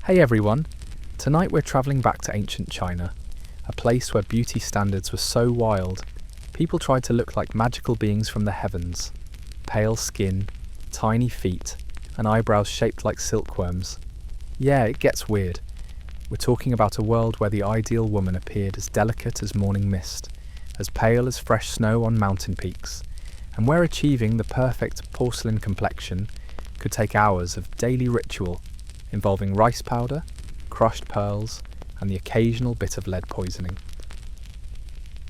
Hey everyone! Tonight we're travelling back to ancient China, a place where beauty standards were so wild, people tried to look like magical beings from the heavens. Pale skin, tiny feet, and eyebrows shaped like silkworms. Yeah, it gets weird. We're talking about a world where the ideal woman appeared as delicate as morning mist, as pale as fresh snow on mountain peaks, and where achieving the perfect porcelain complexion could take hours of daily ritual involving rice powder, crushed pearls, and the occasional bit of lead poisoning.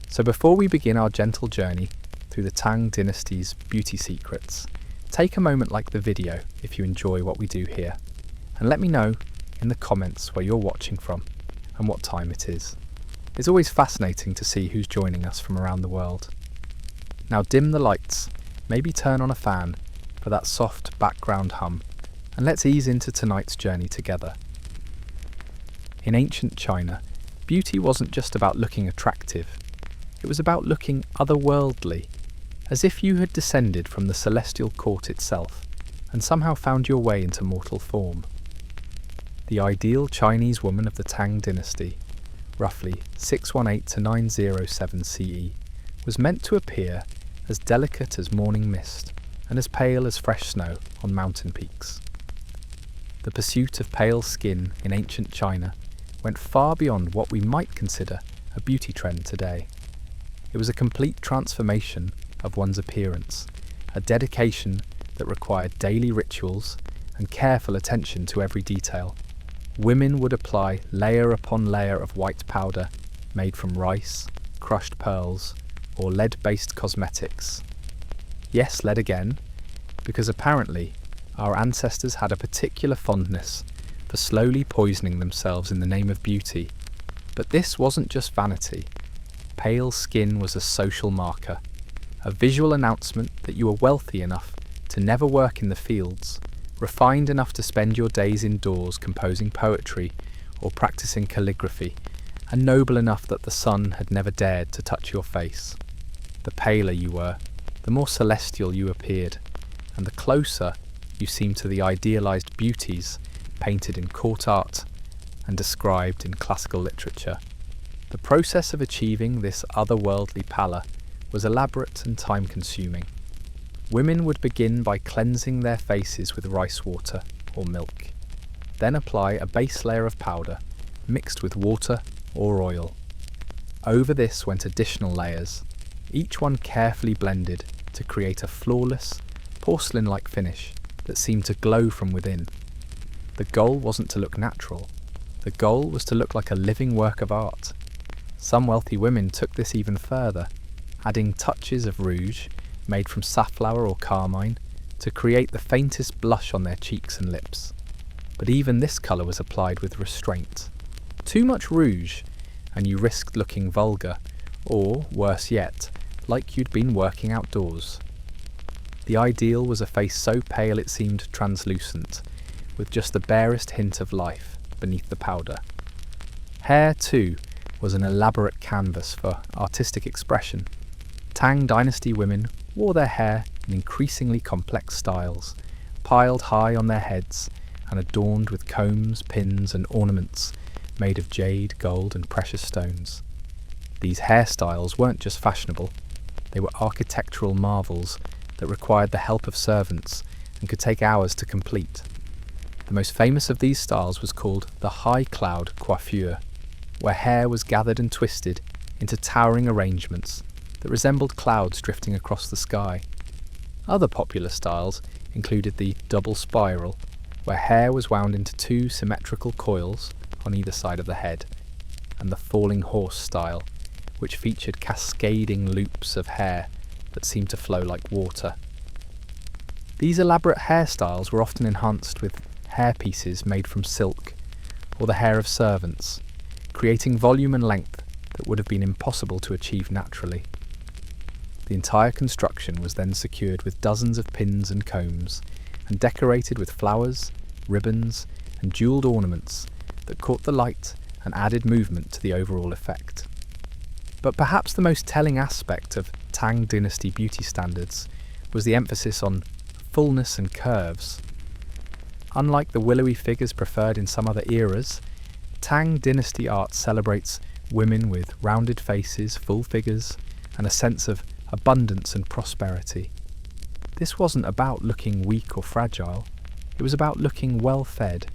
So before we begin our gentle journey through the Tang Dynasty's beauty secrets, take a moment like the video if you enjoy what we do here, and let me know in the comments where you're watching from and what time it is. It's always fascinating to see who's joining us from around the world. Now dim the lights, maybe turn on a fan for that soft background hum, and let's ease into tonight's journey together. In ancient China, beauty wasn't just about looking attractive, it was about looking otherworldly, as if you had descended from the celestial court itself and somehow found your way into mortal form. The ideal Chinese woman of the Tang dynasty, roughly 618 to 907 CE, was meant to appear as delicate as morning mist and as pale as fresh snow on mountain peaks. The pursuit of pale skin in ancient China went far beyond what we might consider a beauty trend today. It was a complete transformation of one's appearance, a dedication that required daily rituals and careful attention to every detail. Women would apply layer upon layer of white powder made from rice, crushed pearls, or lead-based cosmetics. Yes, lead again, because apparently our ancestors had a particular fondness for slowly poisoning themselves in the name of beauty. But this wasn't just vanity. Pale skin was a social marker, a visual announcement that you were wealthy enough to never work in the fields, refined enough to spend your days indoors composing poetry or practicing calligraphy, and noble enough that the sun had never dared to touch your face. The paler you were, the more celestial you appeared, and the closer you seemed to the idealized beauties painted in court art and described in classical literature. The process of achieving this otherworldly pallor was elaborate and time-consuming. Women would begin by cleansing their faces with rice water or milk, then apply a base layer of powder mixed with water or oil. Over this went additional layers, each one carefully blended to create a flawless, porcelain-like finish that seemed to glow from within. The goal wasn't to look natural. The goal was to look like a living work of art. Some wealthy women took this even further, adding touches of rouge made from safflower or carmine to create the faintest blush on their cheeks and lips. But even this colour was applied with restraint. Too much rouge, and you risked looking vulgar, or, worse yet, like you'd been working outdoors. The ideal was a face so pale it seemed translucent, with just the barest hint of life beneath the powder. Hair, too, was an elaborate canvas for artistic expression. Tang dynasty women wore their hair in increasingly complex styles, piled high on their heads and adorned with combs, pins, and ornaments made of jade, gold, and precious stones. These hairstyles weren't just fashionable, they were architectural marvels that required the help of servants and could take hours to complete. The most famous of these styles was called the high cloud coiffure, where hair was gathered and twisted into towering arrangements that resembled clouds drifting across the sky. Other popular styles included the double spiral, where hair was wound into two symmetrical coils on either side of the head, and the falling horse style, which featured cascading loops of hair that seemed to flow like water. These elaborate hairstyles were often enhanced with hairpieces made from silk or the hair of servants, creating volume and length that would have been impossible to achieve naturally. The entire construction was then secured with dozens of pins and combs and decorated with flowers, ribbons, and jewelled ornaments that caught the light and added movement to the overall effect. But perhaps the most telling aspect of Tang dynasty beauty standards was the emphasis on fullness and curves. Unlike the willowy figures preferred in some other eras, Tang dynasty art celebrates women with rounded faces, full figures, and a sense of abundance and prosperity. This wasn't about looking weak or fragile, it was about looking well-fed,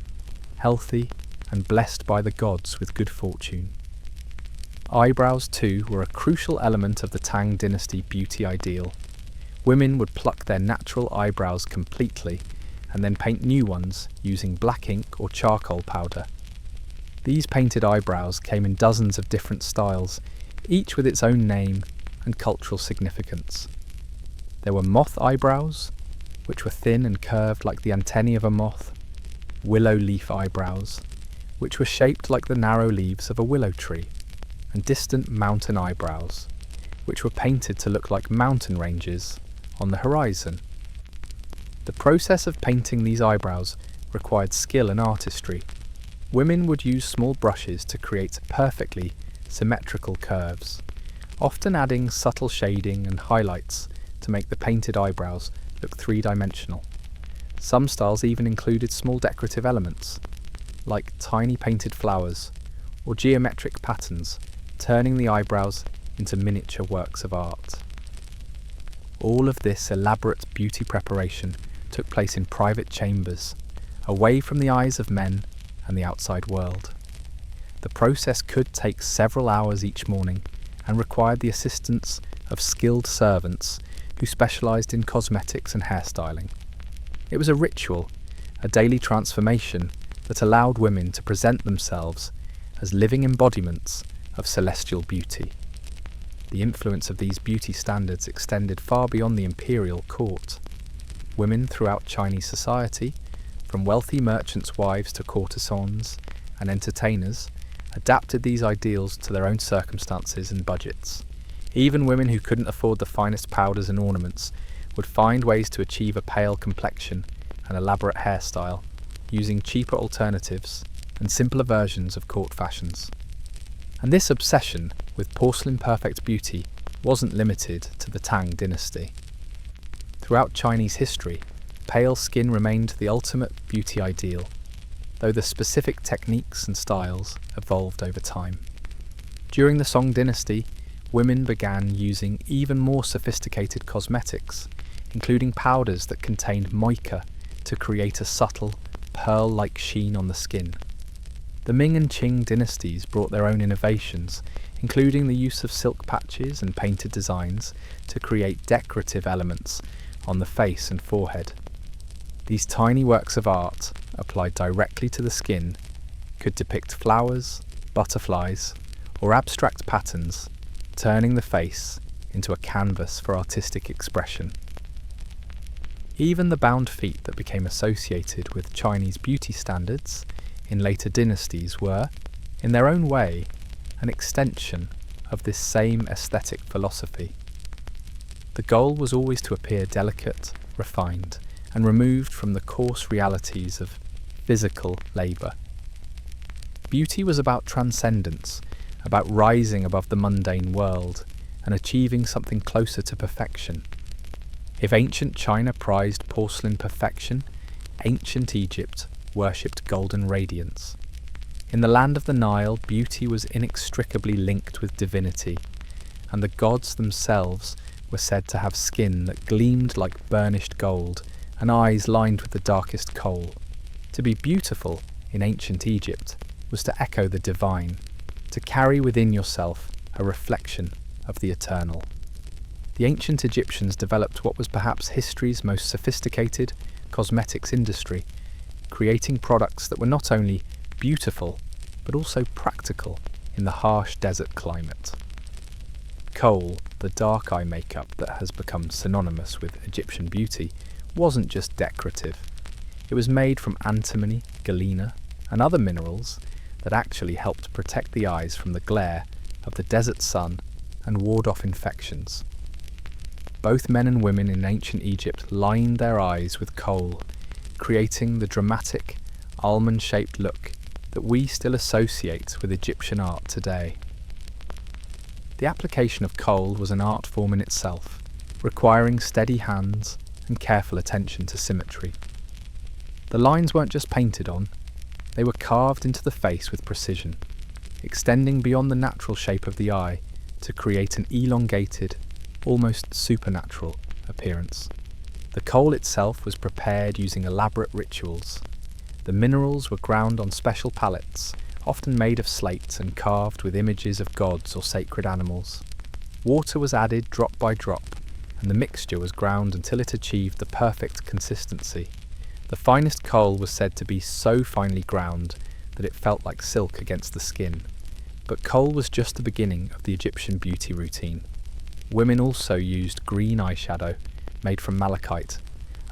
healthy, and blessed by the gods with good fortune. Eyebrows, too, were a crucial element of the Tang dynasty beauty ideal. Women would pluck their natural eyebrows completely and then paint new ones using black ink or charcoal powder. These painted eyebrows came in dozens of different styles, each with its own name and cultural significance. There were moth eyebrows, which were thin and curved like the antennae of a moth, willow leaf eyebrows, which were shaped like the narrow leaves of a willow tree, and distant mountain eyebrows, which were painted to look like mountain ranges on the horizon. The process of painting these eyebrows required skill and artistry. Women would use small brushes to create perfectly symmetrical curves, often adding subtle shading and highlights to make the painted eyebrows look three-dimensional. Some styles even included small decorative elements, like tiny painted flowers or geometric patterns, turning the eyebrows into miniature works of art. All of this elaborate beauty preparation took place in private chambers, away from the eyes of men and the outside world. The process could take several hours each morning and required the assistance of skilled servants who specialised in cosmetics and hairstyling. It was a ritual, a daily transformation that allowed women to present themselves as living embodiments of celestial beauty. The influence of these beauty standards extended far beyond the imperial court. Women throughout Chinese society, from wealthy merchants' wives to courtesans and entertainers, adapted these ideals to their own circumstances and budgets. Even women who couldn't afford the finest powders and ornaments would find ways to achieve a pale complexion and elaborate hairstyle, using cheaper alternatives and simpler versions of court fashions. And this obsession with porcelain-perfect beauty wasn't limited to the Tang dynasty. Throughout Chinese history, pale skin remained the ultimate beauty ideal, though the specific techniques and styles evolved over time. During the Song dynasty, women began using even more sophisticated cosmetics, including powders that contained mica to create a subtle, pearl-like sheen on the skin. The Ming and Qing dynasties brought their own innovations, including the use of silk patches and painted designs to create decorative elements on the face and forehead. These tiny works of art, applied directly to the skin, could depict flowers, butterflies, or abstract patterns, turning the face into a canvas for artistic expression. Even the bound feet that became associated with Chinese beauty standards in later dynasties were, in their own way, an extension of this same aesthetic philosophy. The goal was always to appear delicate, refined, and removed from the coarse realities of physical labour. Beauty was about transcendence, about rising above the mundane world and achieving something closer to perfection. If ancient China prized porcelain perfection, ancient Egypt worshipped golden radiance. In the land of the Nile, beauty was inextricably linked with divinity, and the gods themselves were said to have skin that gleamed like burnished gold and eyes lined with the darkest coal. To be beautiful in ancient Egypt was to echo the divine, to carry within yourself a reflection of the eternal. The ancient Egyptians developed what was perhaps history's most sophisticated cosmetics industry, creating products that were not only beautiful, but also practical in the harsh desert climate. Kohl, the dark eye makeup that has become synonymous with Egyptian beauty, wasn't just decorative. It was made from antimony, galena, and other minerals that actually helped protect the eyes from the glare of the desert sun and ward off infections. Both men and women in ancient Egypt lined their eyes with kohl, creating the dramatic, almond-shaped look that we still associate with Egyptian art today. The application of kohl was an art form in itself, requiring steady hands and careful attention to symmetry. The lines weren't just painted on, they were carved into the face with precision, extending beyond the natural shape of the eye to create an elongated, almost supernatural appearance. The coal itself was prepared using elaborate rituals. The minerals were ground on special palettes, often made of slate and carved with images of gods or sacred animals. Water was added drop by drop, and the mixture was ground until it achieved the perfect consistency. The finest coal was said to be so finely ground that it felt like silk against the skin. But coal was just the beginning of the Egyptian beauty routine. Women also used green eyeshadow, made from malachite,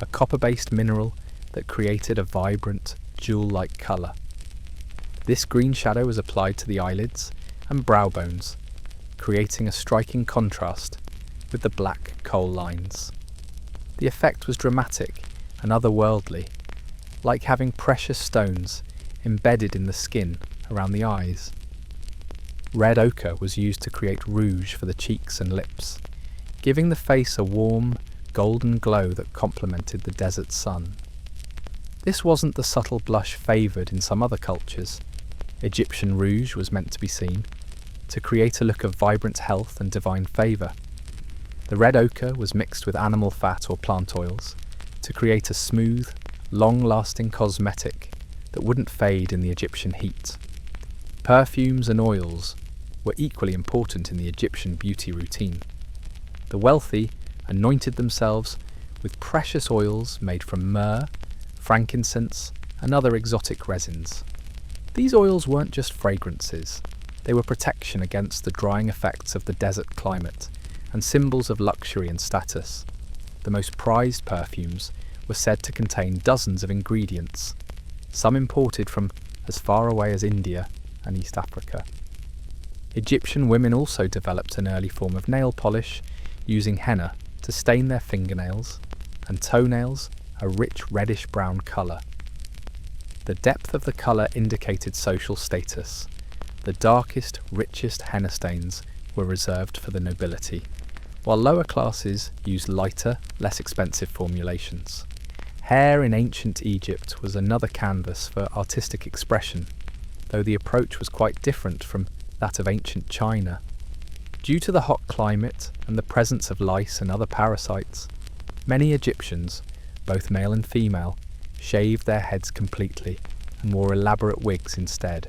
a copper-based mineral that created a vibrant, jewel-like colour. This green shadow was applied to the eyelids and brow bones, creating a striking contrast with the black coal lines. The effect was dramatic and otherworldly, like having precious stones embedded in the skin around the eyes. Red ochre was used to create rouge for the cheeks and lips, giving the face a warm, golden glow that complemented the desert sun. This wasn't the subtle blush favoured in some other cultures. Egyptian rouge was meant to be seen, to create a look of vibrant health and divine favour. The red ochre was mixed with animal fat or plant oils to create a smooth, long-lasting cosmetic that wouldn't fade in the Egyptian heat. Perfumes and oils were equally important in the Egyptian beauty routine. The wealthy anointed themselves with precious oils made from myrrh, frankincense, and other exotic resins. These oils weren't just fragrances, they were protection against the drying effects of the desert climate and symbols of luxury and status. The most prized perfumes were said to contain dozens of ingredients, some imported from as far away as India and East Africa. Egyptian women also developed an early form of nail polish using henna to stain their fingernails and toenails a rich reddish-brown colour. The depth of the colour indicated social status. The darkest, richest henna stains were reserved for the nobility, while lower classes used lighter, less expensive formulations. Hair in ancient Egypt was another canvas for artistic expression, though the approach was quite different from that of ancient China. Due to the hot climate and the presence of lice and other parasites, many Egyptians, both male and female, shaved their heads completely and wore elaborate wigs instead.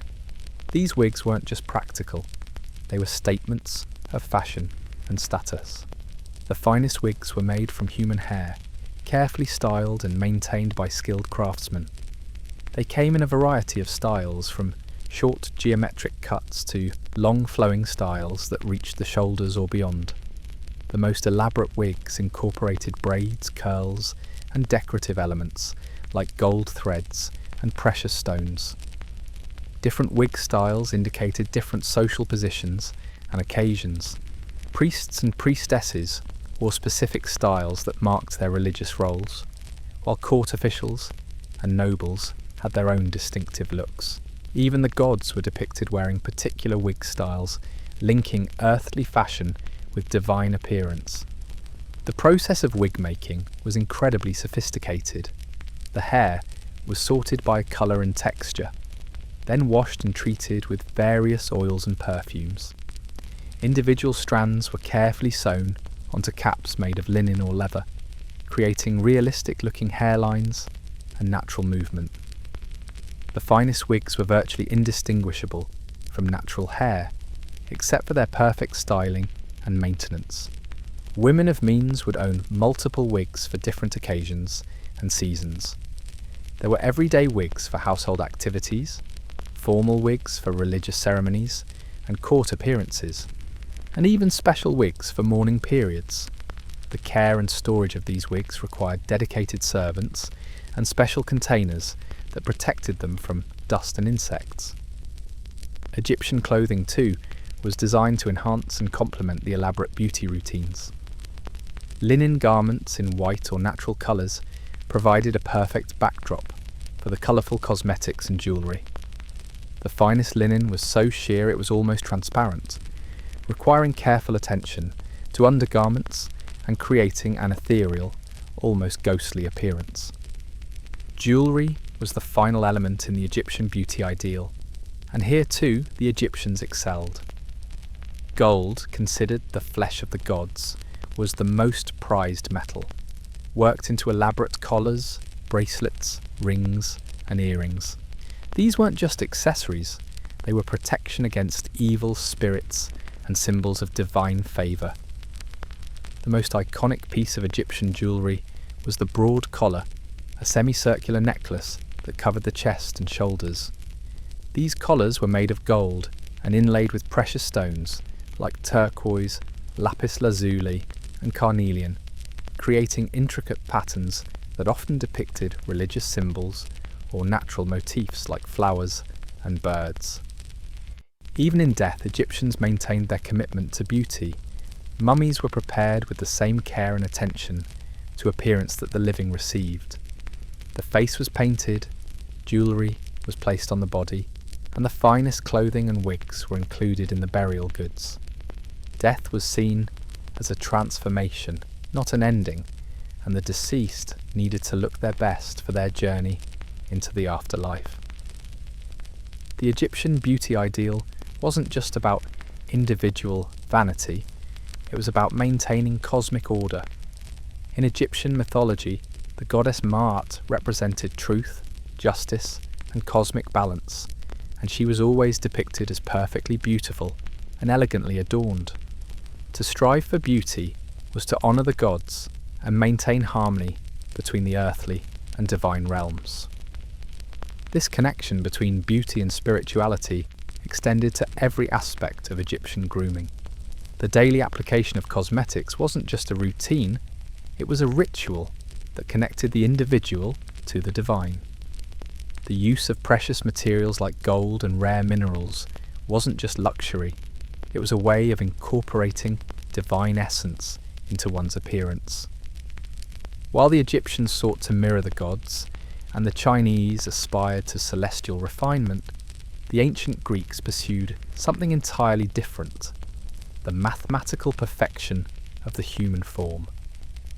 These wigs weren't just practical, they were statements of fashion and status. The finest wigs were made from human hair, carefully styled and maintained by skilled craftsmen. They came in a variety of styles, from short geometric cuts to long flowing styles that reached the shoulders or beyond. The most elaborate wigs incorporated braids, curls, and decorative elements like gold threads and precious stones. Different wig styles indicated different social positions and occasions. Priests and priestesses wore specific styles that marked their religious roles, while court officials and nobles had their own distinctive looks. Even the gods were depicted wearing particular wig styles, linking earthly fashion with divine appearance. The process of wig making was incredibly sophisticated. The hair was sorted by colour and texture, then washed and treated with various oils and perfumes. Individual strands were carefully sewn onto caps made of linen or leather, creating realistic-looking hairlines and natural movement. The finest wigs were virtually indistinguishable from natural hair, except for their perfect styling and maintenance. Women of means would own multiple wigs for different occasions and seasons. There were everyday wigs for household activities, formal wigs for religious ceremonies and court appearances, and even special wigs for mourning periods. The care and storage of these wigs required dedicated servants and special containers that protected them from dust and insects. Egyptian clothing, too, was designed to enhance and complement the elaborate beauty routines. Linen garments in white or natural colours provided a perfect backdrop for the colourful cosmetics and jewellery. The finest linen was so sheer it was almost transparent, requiring careful attention to undergarments and creating an ethereal, almost ghostly appearance. Jewellery was the final element in the Egyptian beauty ideal, and here too the Egyptians excelled. Gold, considered the flesh of the gods, was the most prized metal, worked into elaborate collars, bracelets, rings, and earrings. These weren't just accessories, they were protection against evil spirits and symbols of divine favour. The most iconic piece of Egyptian jewellery was the broad collar, a semicircular necklace that covered the chest and shoulders. These collars were made of gold and inlaid with precious stones like turquoise, lapis lazuli, and carnelian, creating intricate patterns that often depicted religious symbols or natural motifs like flowers and birds. Even in death, Egyptians maintained their commitment to beauty. Mummies were prepared with the same care and attention to appearance that the living received. The face was painted, jewellery was placed on the body, and the finest clothing and wigs were included in the burial goods. Death was seen as a transformation, not an ending, and the deceased needed to look their best for their journey into the afterlife. The Egyptian beauty ideal wasn't just about individual vanity, it was about maintaining cosmic order. In Egyptian mythology, the goddess Maat represented truth, justice, and cosmic balance, and she was always depicted as perfectly beautiful and elegantly adorned. To strive for beauty was to honour the gods and maintain harmony between the earthly and divine realms. This connection between beauty and spirituality extended to every aspect of Egyptian grooming. The daily application of cosmetics wasn't just a routine, it was a ritual that connected the individual to the divine. The use of precious materials like gold and rare minerals wasn't just luxury, it was a way of incorporating divine essence into one's appearance. While the Egyptians sought to mirror the gods, and the Chinese aspired to celestial refinement, the ancient Greeks pursued something entirely different: the mathematical perfection of the human form.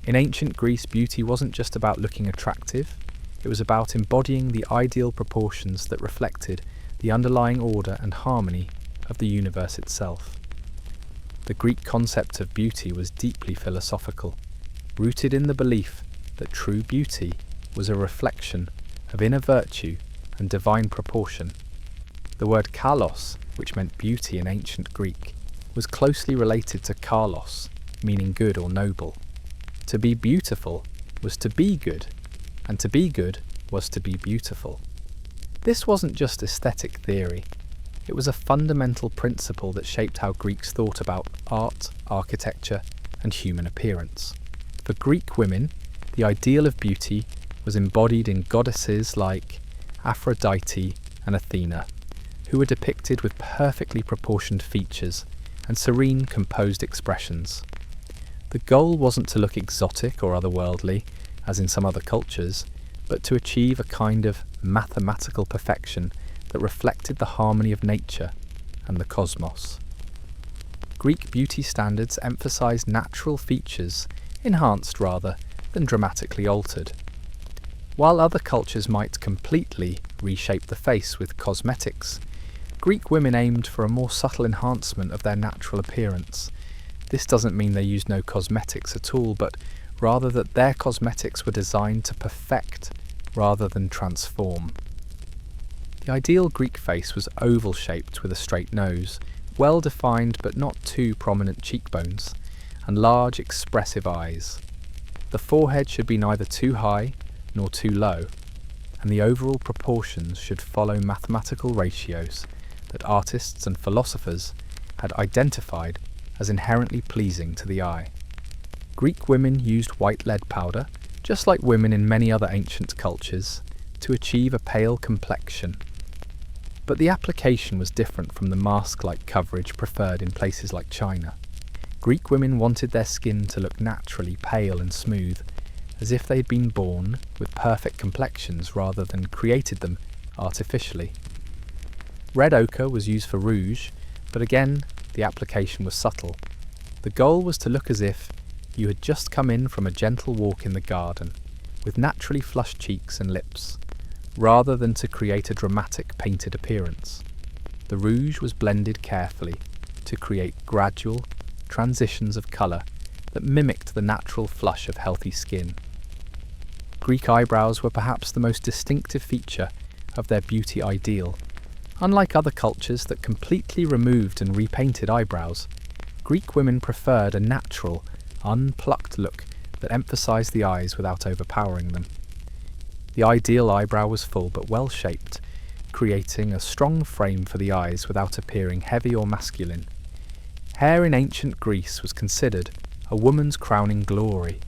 In ancient Greece, beauty wasn't just about looking attractive, it was about embodying the ideal proportions that reflected the underlying order and harmony of the universe itself. The Greek concept of beauty was deeply philosophical, rooted in the belief that true beauty was a reflection of inner virtue and divine proportion. The word kalos, which meant beauty in ancient Greek, was closely related to kalos, meaning good or noble. To be beautiful was to be good, and to be good was to be beautiful. This wasn't just aesthetic theory, it was a fundamental principle that shaped how Greeks thought about art, architecture, and human appearance. For Greek women, the ideal of beauty was embodied in goddesses like Aphrodite and Athena, who were depicted with perfectly proportioned features and serene, composed expressions. The goal wasn't to look exotic or otherworldly, as in some other cultures, but to achieve a kind of mathematical perfection that reflected the harmony of nature and the cosmos. Greek beauty standards emphasized natural features, enhanced rather than dramatically altered. While other cultures might completely reshape the face with cosmetics, Greek women aimed for a more subtle enhancement of their natural appearance. This doesn't mean they used no cosmetics at all, but rather that their cosmetics were designed to perfect rather than transform. The ideal Greek face was oval-shaped with a straight nose, well-defined but not too prominent cheekbones, and large expressive eyes. The forehead should be neither too high nor too low, and the overall proportions should follow mathematical ratios that artists and philosophers had identified as inherently pleasing to the eye. Greek women used white lead powder, just like women in many other ancient cultures, to achieve a pale complexion. But the application was different from the mask-like coverage preferred in places like China. Greek women wanted their skin to look naturally pale and smooth, as if they'd been born with perfect complexions rather than created them artificially. Red ochre was used for rouge, but again, the application was subtle. The goal was to look as if you had just come in from a gentle walk in the garden, with naturally flushed cheeks and lips, rather than to create a dramatic painted appearance. The rouge was blended carefully to create gradual transitions of colour that mimicked the natural flush of healthy skin. Greek eyebrows were perhaps the most distinctive feature of their beauty ideal. Unlike other cultures that completely removed and repainted eyebrows, Greek women preferred a natural, unplucked look that emphasised the eyes without overpowering them. The ideal eyebrow was full but well-shaped, creating a strong frame for the eyes without appearing heavy or masculine. Hair in ancient Greece was considered a woman's crowning glory,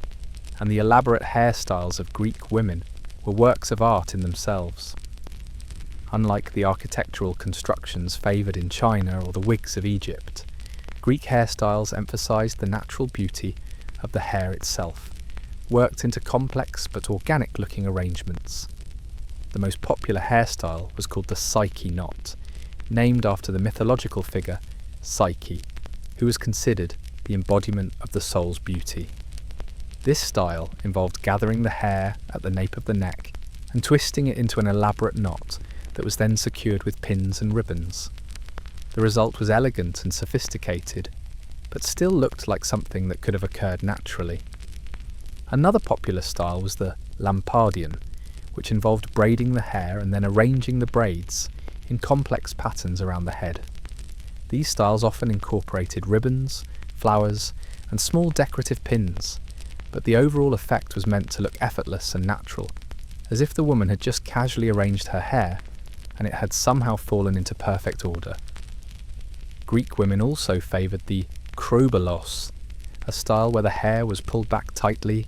and the elaborate hairstyles of Greek women were works of art in themselves. Unlike the architectural constructions favoured in China or the wigs of Egypt, Greek hairstyles emphasised the natural beauty of the hair itself, worked into complex but organic-looking arrangements. The most popular hairstyle was called the Psyche knot, named after the mythological figure Psyche, who was considered the embodiment of the soul's beauty. This style involved gathering the hair at the nape of the neck and twisting it into an elaborate knot that was then secured with pins and ribbons. The result was elegant and sophisticated, but still looked like something that could have occurred naturally. Another popular style was the Lampardian, which involved braiding the hair and then arranging the braids in complex patterns around the head. These styles often incorporated ribbons, flowers, and small decorative pins, but the overall effect was meant to look effortless and natural, as if the woman had just casually arranged her hair and it had somehow fallen into perfect order. Greek women also favoured the krobalos, a style where the hair was pulled back tightly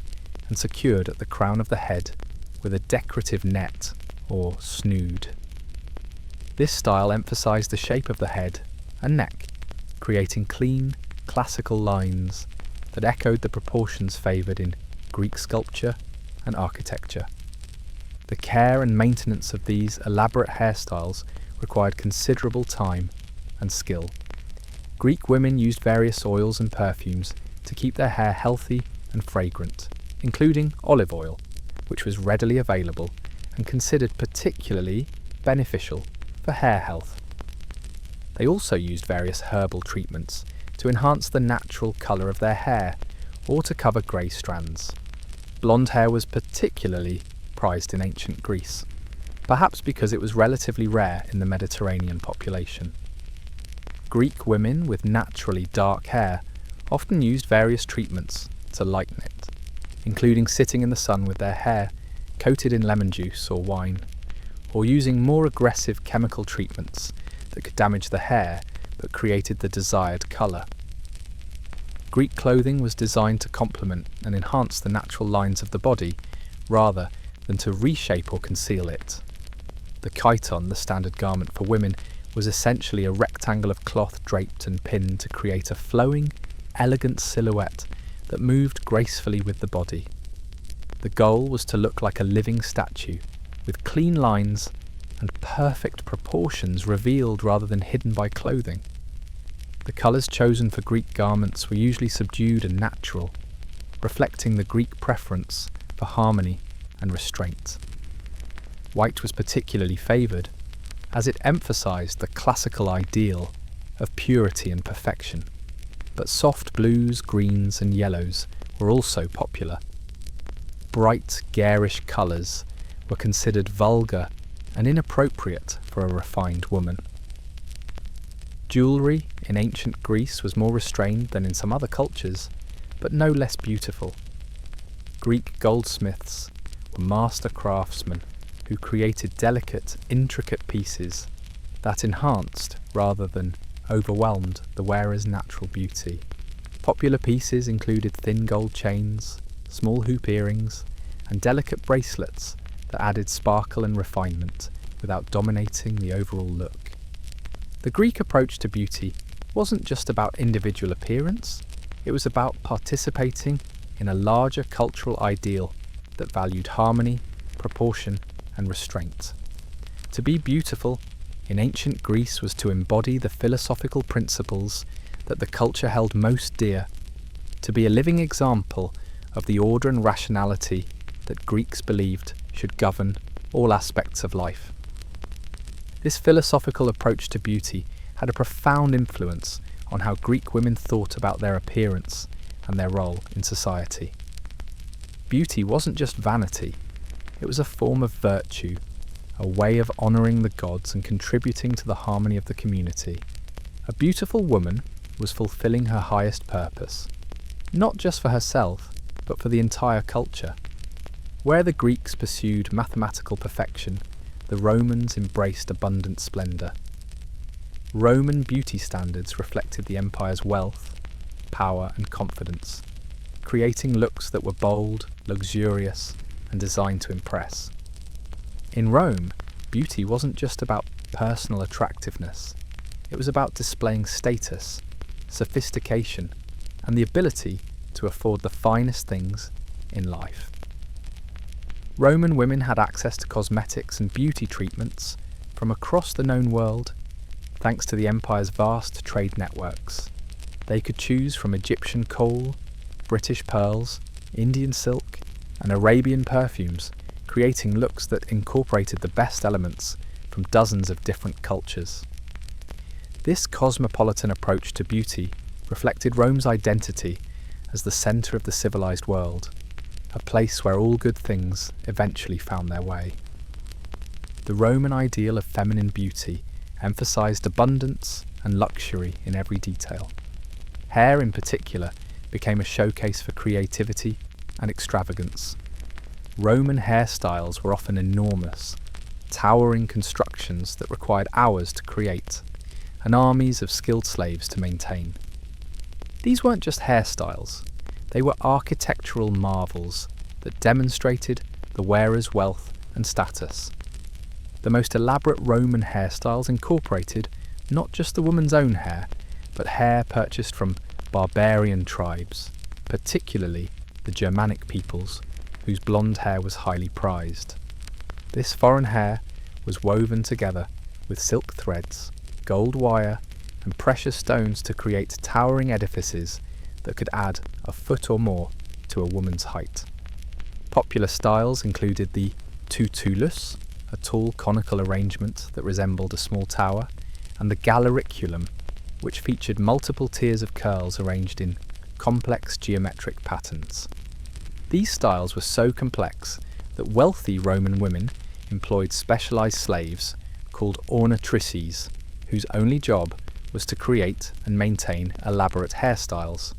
and secured at the crown of the head with a decorative net or snood. This style emphasised the shape of the head and neck, creating clean, classical lines that echoed the proportions favoured in Greek sculpture and architecture. The care and maintenance of these elaborate hairstyles required considerable time and skill. Greek women used various oils and perfumes to keep their hair healthy and fragrant, including olive oil, which was readily available and considered particularly beneficial for hair health. They also used various herbal treatments to enhance the natural colour of their hair or to cover grey strands. Blonde hair was particularly prized in ancient Greece, perhaps because it was relatively rare in the Mediterranean population. Greek women with naturally dark hair often used various treatments to lighten it, including sitting in the sun with their hair coated in lemon juice or wine, or using more aggressive chemical treatments that could damage the hair but created the desired colour. Greek clothing was designed to complement and enhance the natural lines of the body rather than to reshape or conceal it. The chiton, the standard garment for women, was essentially a rectangle of cloth draped and pinned to create a flowing, elegant silhouette that moved gracefully with the body. The goal was to look like a living statue, with clean lines and perfect proportions revealed rather than hidden by clothing. The colours chosen for Greek garments were usually subdued and natural, reflecting the Greek preference for harmony and restraint. White was particularly favoured, as it emphasised the classical ideal of purity and perfection, but soft blues, greens and yellows were also popular. Bright, garish colours were considered vulgar and inappropriate for a refined woman. Jewellery in ancient Greece was more restrained than in some other cultures, but no less beautiful. Greek goldsmiths were master craftsmen who created delicate, intricate pieces that enhanced rather than overwhelmed the wearer's natural beauty. Popular pieces included thin gold chains, small hoop earrings, and delicate bracelets that added sparkle and refinement without dominating the overall look. The Greek approach to beauty wasn't just about individual appearance, it was about participating in a larger cultural ideal that valued harmony, proportion, and restraint. To be beautiful in ancient Greece was to embody the philosophical principles that the culture held most dear, to be a living example of the order and rationality that Greeks believed should govern all aspects of life. This philosophical approach to beauty had a profound influence on how Greek women thought about their appearance and their role in society. Beauty wasn't just vanity, it was a form of virtue, a way of honouring the gods and contributing to the harmony of the community. A beautiful woman was fulfilling her highest purpose, not just for herself, but for the entire culture. Where the Greeks pursued mathematical perfection, the Romans embraced abundant splendour. Roman beauty standards reflected the empire's wealth, power and confidence, creating looks that were bold, luxurious, and designed to impress. In Rome, beauty wasn't just about personal attractiveness, it was about displaying status, sophistication, and the ability to afford the finest things in life. Roman women had access to cosmetics and beauty treatments from across the known world, thanks to the empire's vast trade networks. They could choose from Egyptian kohl, British pearls, Indian silk, and Arabian perfumes, creating looks that incorporated the best elements from dozens of different cultures. This cosmopolitan approach to beauty reflected Rome's identity as the centre of the civilized world, a place where all good things eventually found their way. The Roman ideal of feminine beauty emphasized abundance and luxury in every detail. Hair in particular became a showcase for creativity and extravagance. Roman hairstyles were often enormous, towering constructions that required hours to create, and armies of skilled slaves to maintain. These weren't just hairstyles, they were architectural marvels that demonstrated the wearer's wealth and status. The most elaborate Roman hairstyles incorporated not just the woman's own hair, but hair purchased from barbarian tribes, particularly the Germanic peoples, whose blonde hair was highly prized. This foreign hair was woven together with silk threads, gold wire, and precious stones to create towering edifices that could add a foot or more to a woman's height. Popular styles included the tutulus, a tall conical arrangement that resembled a small tower, and the galericulum, which featured multiple tiers of curls arranged in complex geometric patterns. These styles were so complex that wealthy Roman women employed specialized slaves called ornatrices, whose only job was to create and maintain elaborate hairstyles.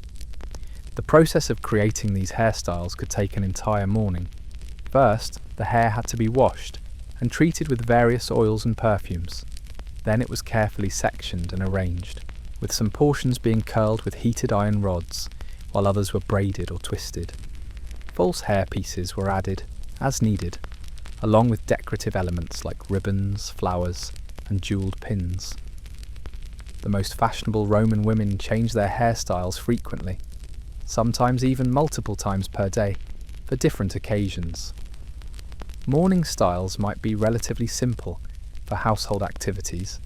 The process of creating these hairstyles could take an entire morning. First, the hair had to be washed and treated with various oils and perfumes. Then it was carefully sectioned and arranged, with some portions being curled with heated iron rods, while others were braided or twisted. False hair pieces were added, as needed, along with decorative elements like ribbons, flowers, and jewelled pins. The most fashionable Roman women changed their hairstyles frequently, sometimes even multiple times per day, for different occasions. Morning styles might be relatively simple for household activities,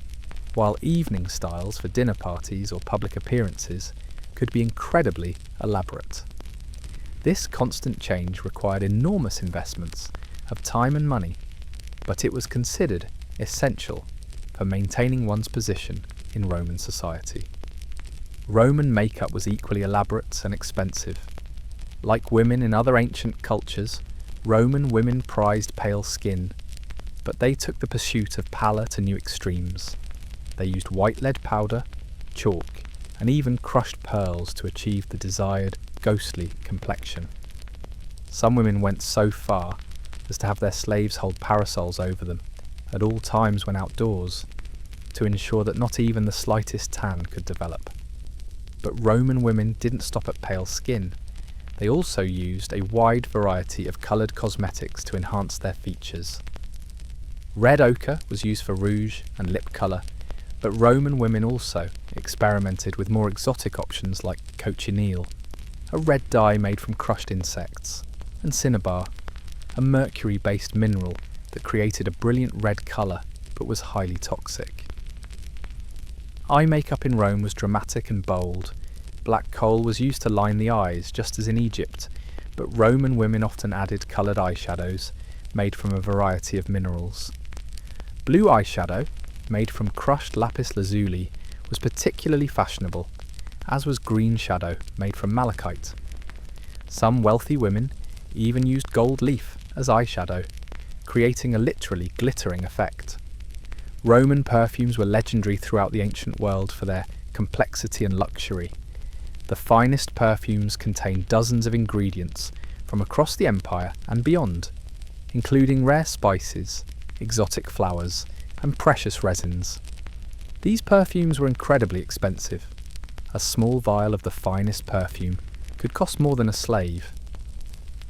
while evening styles for dinner parties or public appearances could be incredibly elaborate. This constant change required enormous investments of time and money, but it was considered essential for maintaining one's position in Roman society. Roman makeup was equally elaborate and expensive. Like women in other ancient cultures, Roman women prized pale skin, but they took the pursuit of pallor to new extremes. They used white lead powder, chalk, and even crushed pearls to achieve the desired ghostly complexion. Some women went so far as to have their slaves hold parasols over them at all times when outdoors, to ensure that not even the slightest tan could develop. But Roman women didn't stop at pale skin. They also used a wide variety of coloured cosmetics to enhance their features. Red ochre was used for rouge and lip colour, but Roman women also experimented with more exotic options like cochineal, a red dye made from crushed insects, and cinnabar, a mercury-based mineral that created a brilliant red colour but was highly toxic. Eye makeup in Rome was dramatic and bold. Black coal was used to line the eyes, just as in Egypt, but Roman women often added coloured eyeshadows made from a variety of minerals. Blue eyeshadow, made from crushed lapis lazuli, was particularly fashionable, as was green shadow made from malachite. Some wealthy women even used gold leaf as eyeshadow, creating a literally glittering effect. Roman perfumes were legendary throughout the ancient world for their complexity and luxury. The finest perfumes contained dozens of ingredients from across the empire and beyond, including rare spices, exotic flowers, and precious resins. These perfumes were incredibly expensive. A small vial of the finest perfume could cost more than a slave.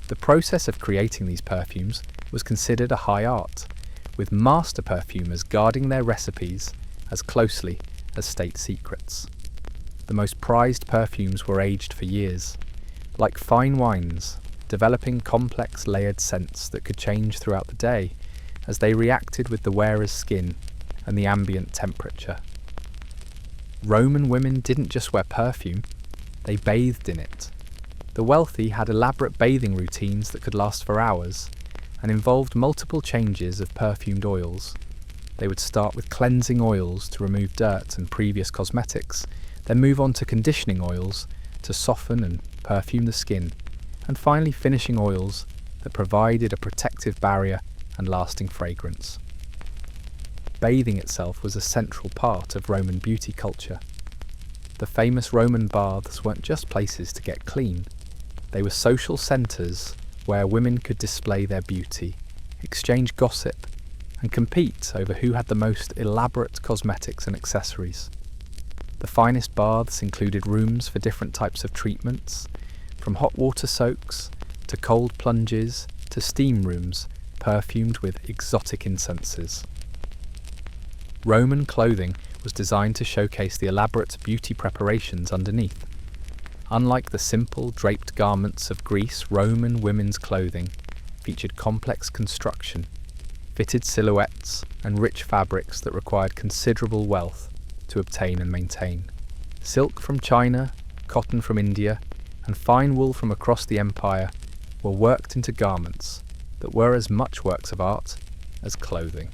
The process of creating these perfumes was considered a high art, with master perfumers guarding their recipes as closely as state secrets. The most prized perfumes were aged for years, like fine wines, developing complex layered scents that could change throughout the day as they reacted with the wearer's skin and the ambient temperature. Roman women didn't just wear perfume, they bathed in it. The wealthy had elaborate bathing routines that could last for hours and involved multiple changes of perfumed oils. They would start with cleansing oils to remove dirt and previous cosmetics, then move on to conditioning oils to soften and perfume the skin, and finally finishing oils that provided a protective barrier and lasting fragrance. Bathing itself was a central part of Roman beauty culture. The famous Roman baths weren't just places to get clean, they were social centres where women could display their beauty, exchange gossip, and compete over who had the most elaborate cosmetics and accessories. The finest baths included rooms for different types of treatments, from hot water soaks to cold plunges to steam rooms perfumed with exotic incenses. Roman clothing was designed to showcase the elaborate beauty preparations underneath. Unlike the simple draped garments of Greece, Roman women's clothing featured complex construction, fitted silhouettes, and rich fabrics that required considerable wealth to obtain and maintain. Silk from China, cotton from India, and fine wool from across the empire were worked into garments that were as much works of art as clothing.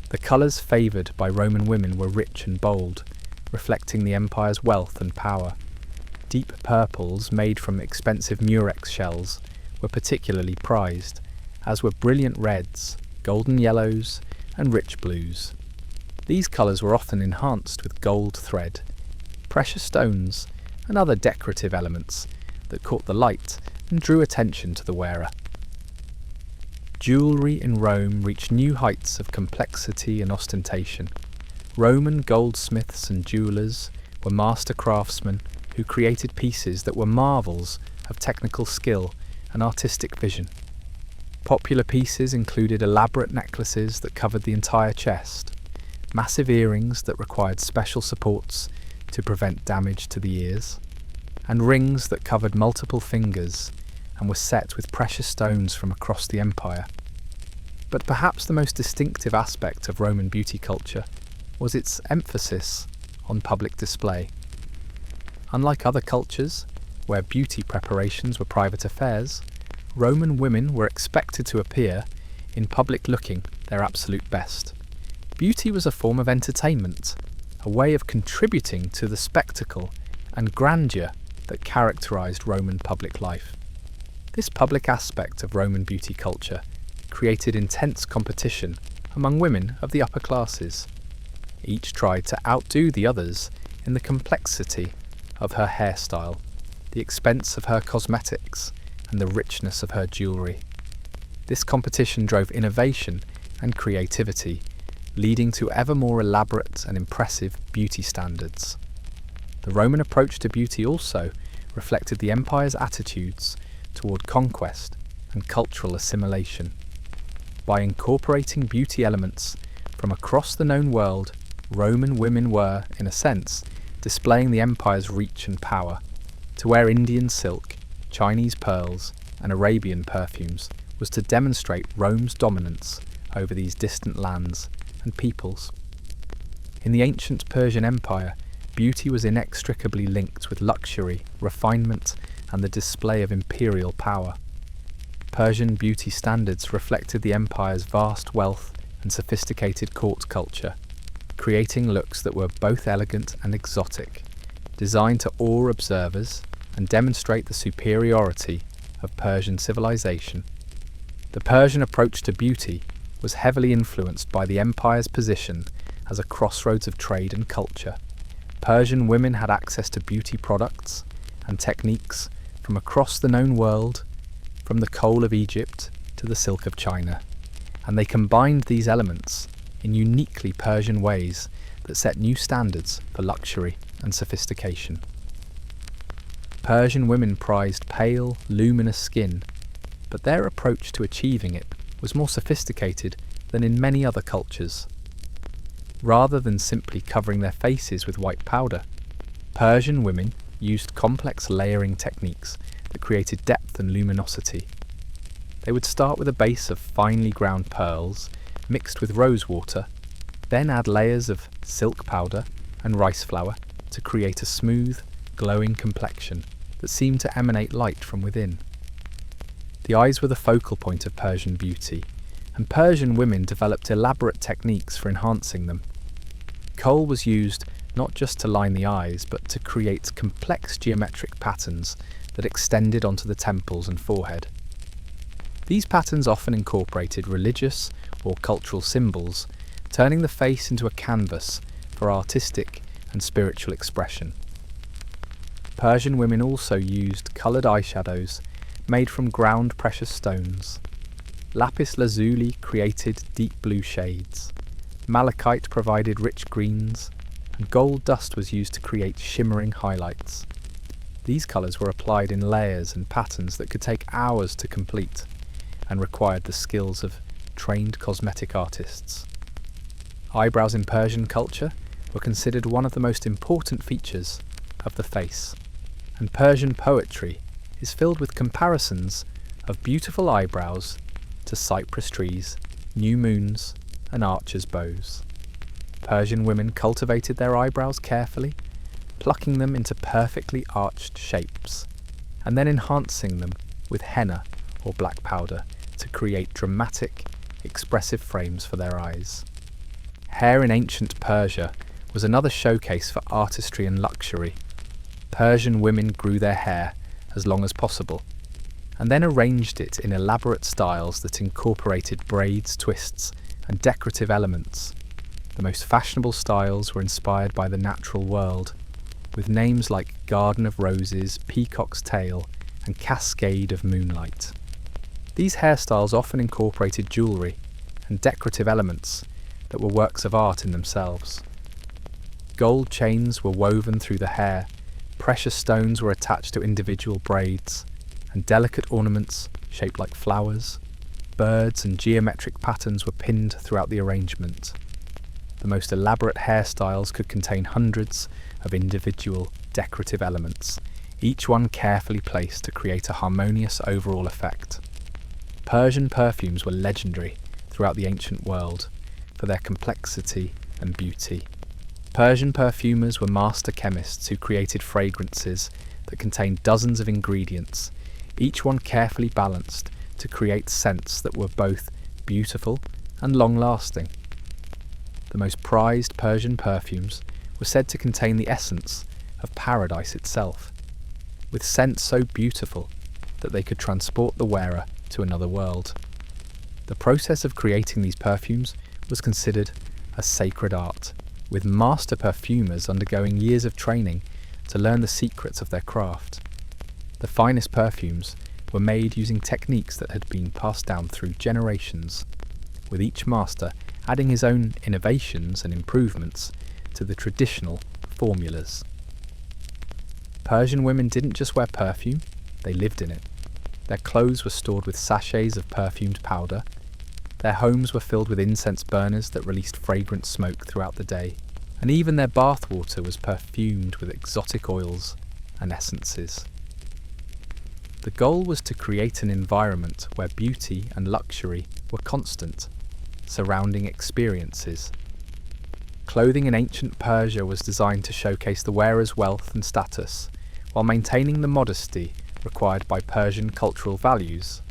The colours favoured by Roman women were rich and bold, reflecting the empire's wealth and power. Deep purples made from expensive murex shells were particularly prized, as were brilliant reds, golden yellows, and rich blues. These colours were often enhanced with gold thread, precious stones, and other decorative elements that caught the light and drew attention to the wearer. Jewellery in Rome reached new heights of complexity and ostentation. Roman goldsmiths and jewellers were master craftsmen who created pieces that were marvels of technical skill and artistic vision. Popular pieces included elaborate necklaces that covered the entire chest, massive earrings that required special supports to prevent damage to the ears, and rings that covered multiple fingers and were set with precious stones from across the empire. But perhaps the most distinctive aspect of Roman beauty culture was its emphasis on public display. Unlike other cultures, where beauty preparations were private affairs, Roman women were expected to appear in public looking their absolute best. Beauty was a form of entertainment, a way of contributing to the spectacle and grandeur that characterised Roman public life. This public aspect of Roman beauty culture created intense competition among women of the upper classes. Each tried to outdo the others in the complexity of her hairstyle, the expense of her cosmetics, and the richness of her jewellery. This competition drove innovation and creativity, leading to ever more elaborate and impressive beauty standards. The Roman approach to beauty also reflected the empire's attitudes toward conquest and cultural assimilation. By incorporating beauty elements from across the known world, Roman women were, in a sense, displaying the empire's reach and power. To wear Indian silk, Chinese pearls, and Arabian perfumes was to demonstrate Rome's dominance over these distant lands and peoples. In the ancient Persian Empire, beauty was inextricably linked with luxury, refinement, and the display of imperial power. Persian beauty standards reflected the empire's vast wealth and sophisticated court culture, creating looks that were both elegant and exotic, designed to awe observers and demonstrate the superiority of Persian civilization. The Persian approach to beauty was heavily influenced by the empire's position as a crossroads of trade and culture. Persian women had access to beauty products and techniques from across the known world, from the kohl of Egypt to the silk of China, and they combined these elements in uniquely Persian ways that set new standards for luxury and sophistication. Persian women prized pale, luminous skin, but their approach to achieving it was more sophisticated than in many other cultures. Rather than simply covering their faces with white powder, Persian women used complex layering techniques that created depth and luminosity. They would start with a base of finely ground pearls mixed with rose water, then add layers of silk powder and rice flour to create a smooth, glowing complexion that seemed to emanate light from within. The eyes were the focal point of Persian beauty, and Persian women developed elaborate techniques for enhancing them. Kohl was used not just to line the eyes, but to create complex geometric patterns that extended onto the temples and forehead. These patterns often incorporated religious or cultural symbols, turning the face into a canvas for artistic and spiritual expression. Persian women also used coloured eyeshadows made from ground precious stones. Lapis lazuli created deep blue shades, malachite provided rich greens, and gold dust was used to create shimmering highlights. These colours were applied in layers and patterns that could take hours to complete, and required the skills of trained cosmetic artists. Eyebrows in Persian culture were considered one of the most important features of the face, and Persian poetry is filled with comparisons of beautiful eyebrows to cypress trees, new moons, and archers' bows. Persian women cultivated their eyebrows carefully, plucking them into perfectly arched shapes, and then enhancing them with henna or black powder to create dramatic, expressive frames for their eyes. Hair in ancient Persia was another showcase for artistry and luxury. Persian women grew their hair as long as possible, and then arranged it in elaborate styles that incorporated braids, twists, and decorative elements. The most fashionable styles were inspired by the natural world, with names like Garden of Roses, Peacock's Tail, and Cascade of Moonlight. These hairstyles often incorporated jewellery and decorative elements that were works of art in themselves. Gold chains were woven through the hair, precious stones were attached to individual braids, and delicate ornaments, shaped like flowers, birds, and geometric patterns were pinned throughout the arrangement. The most elaborate hairstyles could contain hundreds of individual decorative elements, each one carefully placed to create a harmonious overall effect. Persian perfumes were legendary throughout the ancient world for their complexity and beauty. Persian perfumers were master chemists who created fragrances that contained dozens of ingredients, each one carefully balanced to create scents that were both beautiful and long-lasting. The most prized Persian perfumes were said to contain the essence of paradise itself, with scents so beautiful that they could transport the wearer to another world. The process of creating these perfumes was considered a sacred art, with master perfumers undergoing years of training to learn the secrets of their craft. The finest perfumes were made using techniques that had been passed down through generations, with each master adding his own innovations and improvements to the traditional formulas. Persian women didn't just wear perfume, they lived in it. Their clothes were stored with sachets of perfumed powder. Their homes were filled with incense burners that released fragrant smoke throughout the day. And even their bath water was perfumed with exotic oils and essences. The goal was to create an environment where beauty and luxury were constant, surrounding experiences. Clothing in ancient Persia was designed to showcase the wearer's wealth and status, while maintaining the modesty required by Persian cultural values.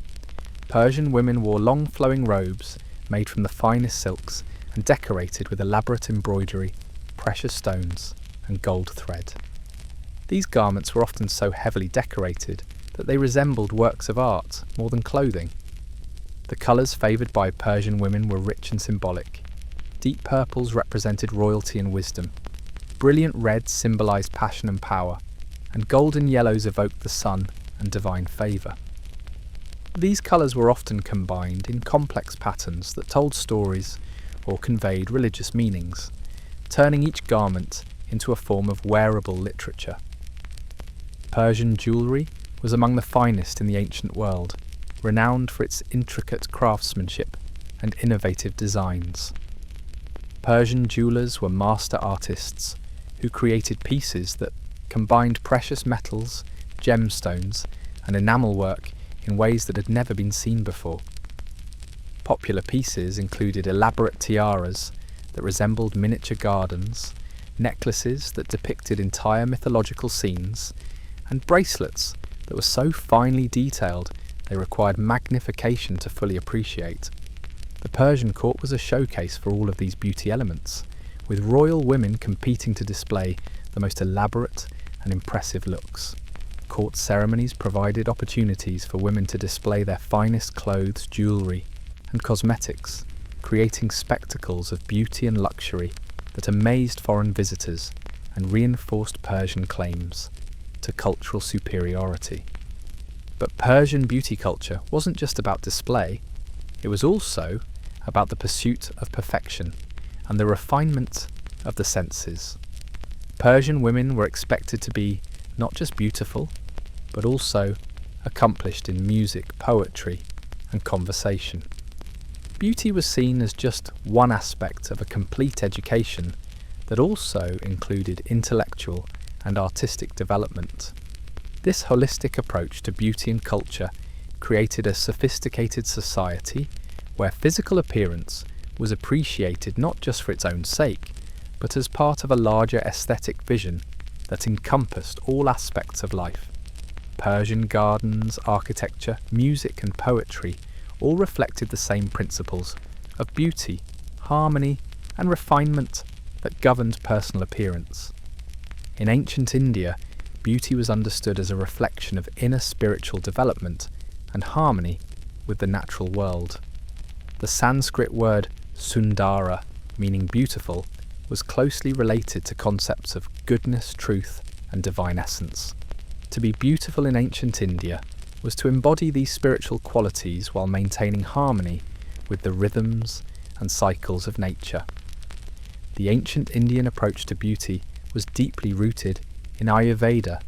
Persian women wore long flowing robes made from the finest silks and decorated with elaborate embroidery, precious stones, and gold thread. These garments were often so heavily decorated that they resembled works of art more than clothing. The colours favoured by Persian women were rich and symbolic. Deep purples represented royalty and wisdom, brilliant reds symbolised passion and power, and golden yellows evoked the sun and divine favour. These colours were often combined in complex patterns that told stories or conveyed religious meanings, turning each garment into a form of wearable literature. Persian jewellery was among the finest in the ancient world, renowned for its intricate craftsmanship and innovative designs. Persian jewellers were master artists who created pieces that combined precious metals, gemstones, and enamel work in ways that had never been seen before. Popular pieces included elaborate tiaras that resembled miniature gardens, necklaces that depicted entire mythological scenes, and bracelets that were so finely detailed they required magnification to fully appreciate. The Persian court was a showcase for all of these beauty elements, with royal women competing to display the most elaborate and impressive looks. Court ceremonies provided opportunities for women to display their finest clothes, jewellery, and cosmetics, creating spectacles of beauty and luxury that amazed foreign visitors and reinforced Persian claims to cultural superiority. But Persian beauty culture wasn't just about display, it was also about the pursuit of perfection and the refinement of the senses. Persian women were expected to be not just beautiful, but also accomplished in music, poetry, and conversation. Beauty was seen as just one aspect of a complete education that also included intellectual and artistic development. This holistic approach to beauty and culture created a sophisticated society where physical appearance was appreciated not just for its own sake, but as part of a larger aesthetic vision that encompassed all aspects of life. Persian gardens, architecture, music, and poetry all reflected the same principles of beauty, harmony, and refinement that governed personal appearance. In ancient India, beauty was understood as a reflection of inner spiritual development and harmony with the natural world. The Sanskrit word sundara, meaning beautiful, was closely related to concepts of goodness, truth, and divine essence. To be beautiful in ancient India was to embody these spiritual qualities while maintaining harmony with the rhythms and cycles of nature. The ancient Indian approach to beauty was deeply rooted in Ayurveda,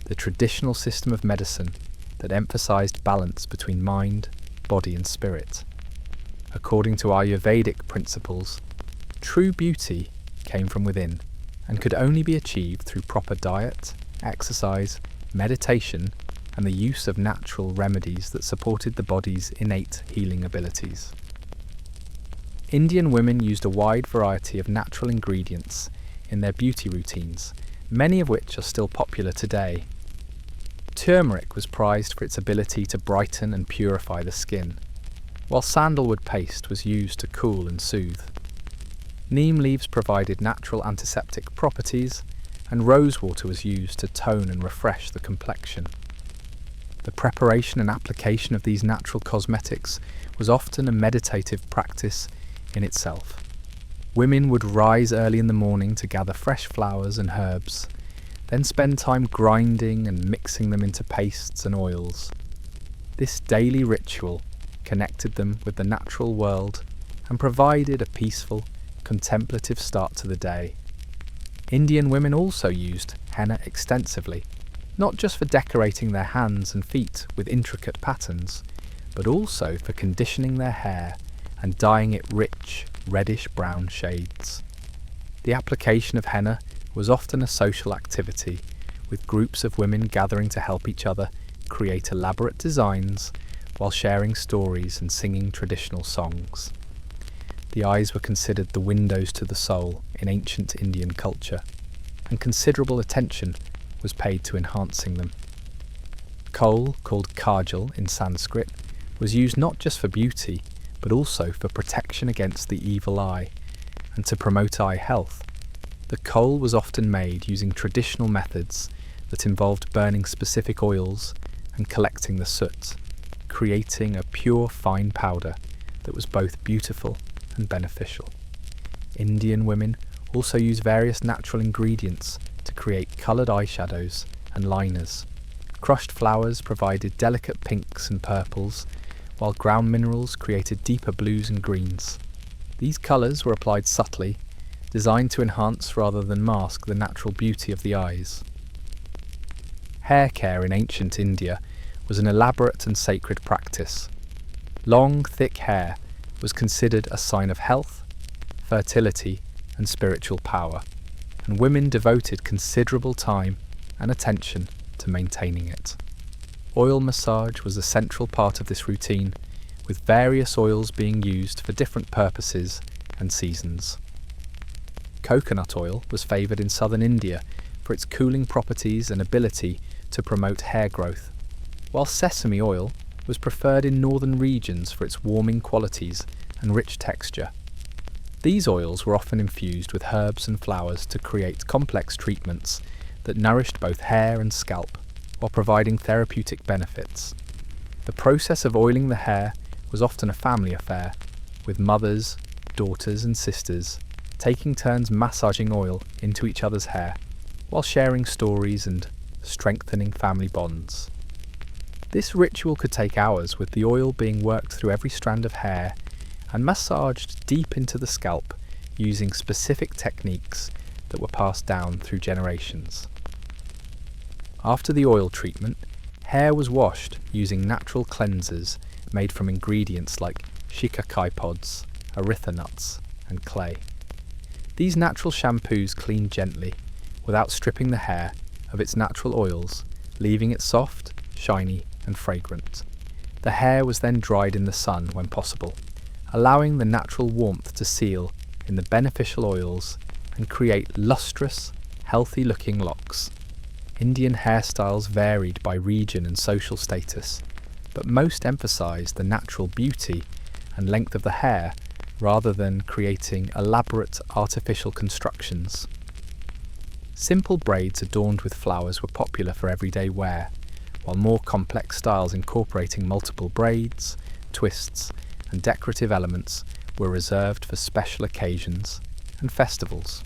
the traditional system of medicine that emphasized balance between mind, body, and spirit. According to Ayurvedic principles, true beauty came from within and could only be achieved through proper diet, exercise, meditation, and the use of natural remedies that supported the body's innate healing abilities. Indian women used a wide variety of natural ingredients in their beauty routines, many of which are still popular today. Turmeric was prized for its ability to brighten and purify the skin, while sandalwood paste was used to cool and soothe. Neem leaves provided natural antiseptic properties, and rosewater was used to tone and refresh the complexion. The preparation and application of these natural cosmetics was often a meditative practice in itself. Women would rise early in the morning to gather fresh flowers and herbs, then spend time grinding and mixing them into pastes and oils. This daily ritual connected them with the natural world and provided a peaceful, contemplative start to the day. Indian women also used henna extensively, not just for decorating their hands and feet with intricate patterns, but also for conditioning their hair and dyeing it rich, reddish-brown shades. The application of henna was often a social activity, with groups of women gathering to help each other create elaborate designs while sharing stories and singing traditional songs. The eyes were considered the windows to the soul in ancient Indian culture, and considerable attention was paid to enhancing them. Kohl, called kajal in Sanskrit, was used not just for beauty, but also for protection against the evil eye and to promote eye health. The kohl was often made using traditional methods that involved burning specific oils and collecting the soot, creating a pure fine powder that was both beautiful and beneficial. Indian women also use various natural ingredients to create coloured eyeshadows and liners. Crushed flowers provided delicate pinks and purples, while ground minerals created deeper blues and greens. These colours were applied subtly, designed to enhance rather than mask the natural beauty of the eyes. Hair care in ancient India was an elaborate and sacred practice. Long, thick hair was considered a sign of health, fertility, and spiritual power, and women devoted considerable time and attention to maintaining it. Oil massage was a central part of this routine, with various oils being used for different purposes and seasons. Coconut oil was favoured in southern India for its cooling properties and ability to promote hair growth, while sesame oil was preferred in northern regions for its warming qualities and rich texture. These oils were often infused with herbs and flowers to create complex treatments that nourished both hair and scalp, while providing therapeutic benefits. The process of oiling the hair was often a family affair, with mothers, daughters and sisters taking turns massaging oil into each other's hair, while sharing stories and strengthening family bonds. This ritual could take hours, with the oil being worked through every strand of hair and massaged deep into the scalp using specific techniques that were passed down through generations. After the oil treatment, hair was washed using natural cleansers made from ingredients like shikakai pods, aritha nuts, and clay. These natural shampoos cleaned gently, without stripping the hair of its natural oils, leaving it soft, shiny, and fragrant. The hair was then dried in the sun when possible, allowing the natural warmth to seal in the beneficial oils and create lustrous, healthy-looking locks. Indian hairstyles varied by region and social status, but most emphasised the natural beauty and length of the hair rather than creating elaborate artificial constructions. Simple braids adorned with flowers were popular for everyday wear, while more complex styles incorporating multiple braids, twists, and decorative elements were reserved for special occasions and festivals.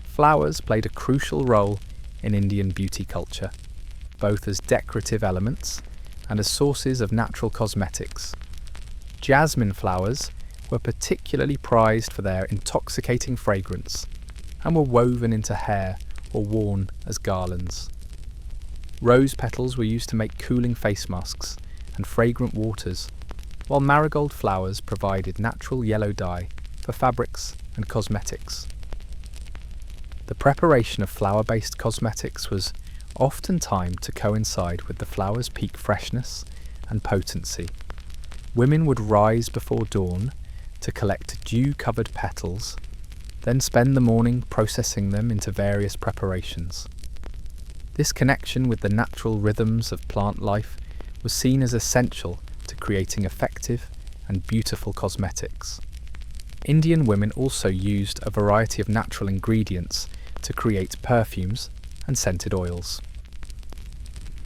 Flowers played a crucial role in Indian beauty culture, both as decorative elements and as sources of natural cosmetics. Jasmine flowers were particularly prized for their intoxicating fragrance and were woven into hair or worn as garlands. Rose petals were used to make cooling face masks and fragrant waters, while marigold flowers provided natural yellow dye for fabrics and cosmetics. The preparation of flower-based cosmetics was often timed to coincide with the flower's peak freshness and potency. Women would rise before dawn to collect dew-covered petals, then spend the morning processing them into various preparations. This connection with the natural rhythms of plant life was seen as essential to creating effective and beautiful cosmetics. Indian women also used a variety of natural ingredients to create perfumes and scented oils.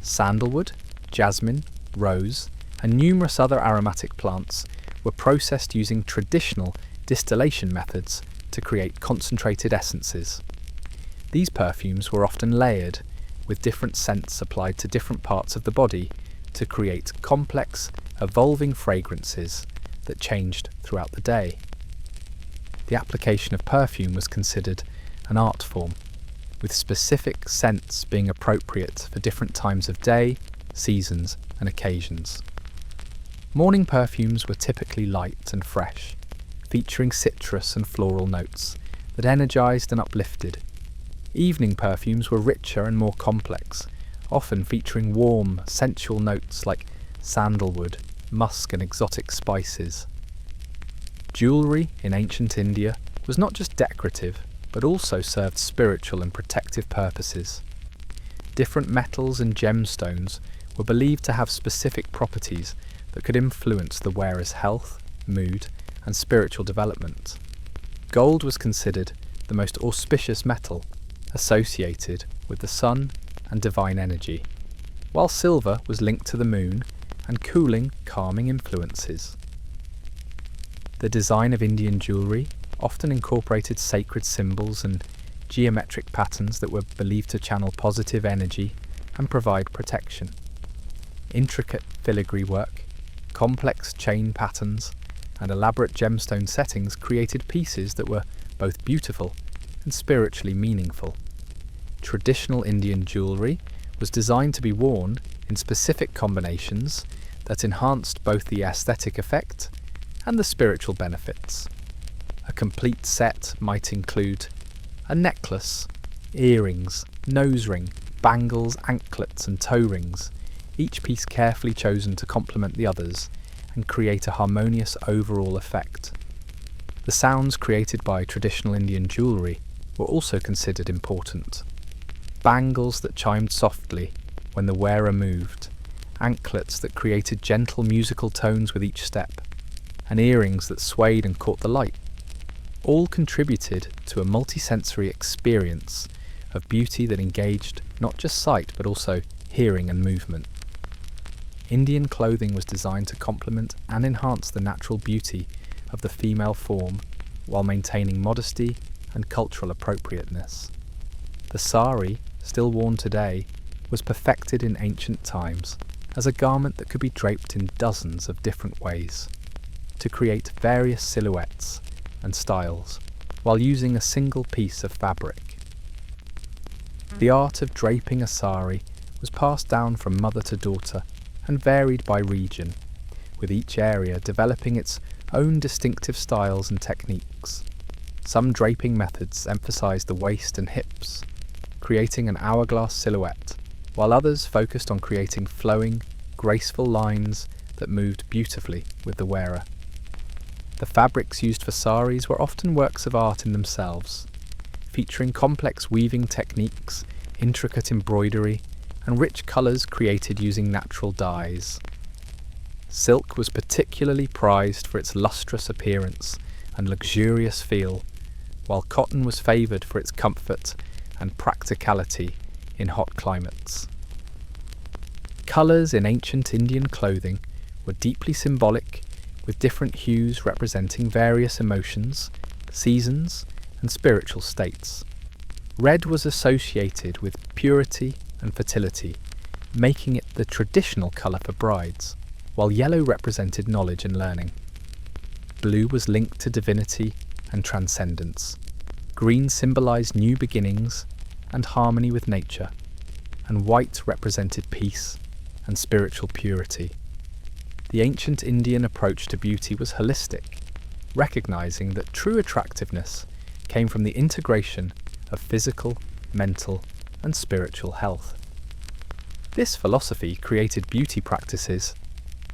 Sandalwood, jasmine, rose, and numerous other aromatic plants were processed using traditional distillation methods to create concentrated essences. These perfumes were often layered, with different scents applied to different parts of the body to create complex, evolving fragrances that changed throughout the day. The application of perfume was considered an art form, with specific scents being appropriate for different times of day, seasons, and occasions. Morning perfumes were typically light and fresh, featuring citrus and floral notes that energized and uplifted. Evening perfumes were richer and more complex, often featuring warm, sensual notes like sandalwood, musk, and exotic spices. Jewellery in ancient India was not just decorative, but also served spiritual and protective purposes. Different metals and gemstones were believed to have specific properties that could influence the wearer's health, mood, and spiritual development. Gold was considered the most auspicious metal, associated with the sun and divine energy, while silver was linked to the moon and cooling, calming influences. The design of Indian jewellery often incorporated sacred symbols and geometric patterns that were believed to channel positive energy and provide protection. Intricate filigree work, complex chain patterns, and elaborate gemstone settings created pieces that were both beautiful and spiritually meaningful. Traditional Indian jewellery was designed to be worn in specific combinations that enhanced both the aesthetic effect and the spiritual benefits. A complete set might include a necklace, earrings, nose ring, bangles, anklets and toe rings, each piece carefully chosen to complement the others and create a harmonious overall effect. The sounds created by traditional Indian jewellery were also considered important. Bangles that chimed softly when the wearer moved, anklets that created gentle musical tones with each step, and earrings that swayed and caught the light, all contributed to a multisensory experience of beauty that engaged not just sight but also hearing and movement. Indian clothing was designed to complement and enhance the natural beauty of the female form while maintaining modesty and cultural appropriateness. The sari, still worn today, was perfected in ancient times as a garment that could be draped in dozens of different ways to create various silhouettes and styles while using a single piece of fabric. The art of draping a sari was passed down from mother to daughter and varied by region, with each area developing its own distinctive styles and techniques. Some draping methods emphasized the waist and hips, creating an hourglass silhouette, while others focused on creating flowing, graceful lines that moved beautifully with the wearer. The fabrics used for saris were often works of art in themselves, featuring complex weaving techniques, intricate embroidery, and rich colours created using natural dyes. Silk was particularly prized for its lustrous appearance and luxurious feel, while cotton was favoured for its comfort and practicality in hot climates. Colours in ancient Indian clothing were deeply symbolic, with different hues representing various emotions, seasons, and spiritual states. Red was associated with purity and fertility, making it the traditional colour for brides, while yellow represented knowledge and learning. Blue was linked to divinity and transcendence. Green symbolised new beginnings and harmony with nature, and white represented peace and spiritual purity. The ancient Indian approach to beauty was holistic, recognising that true attractiveness came from the integration of physical, mental, and spiritual health. This philosophy created beauty practices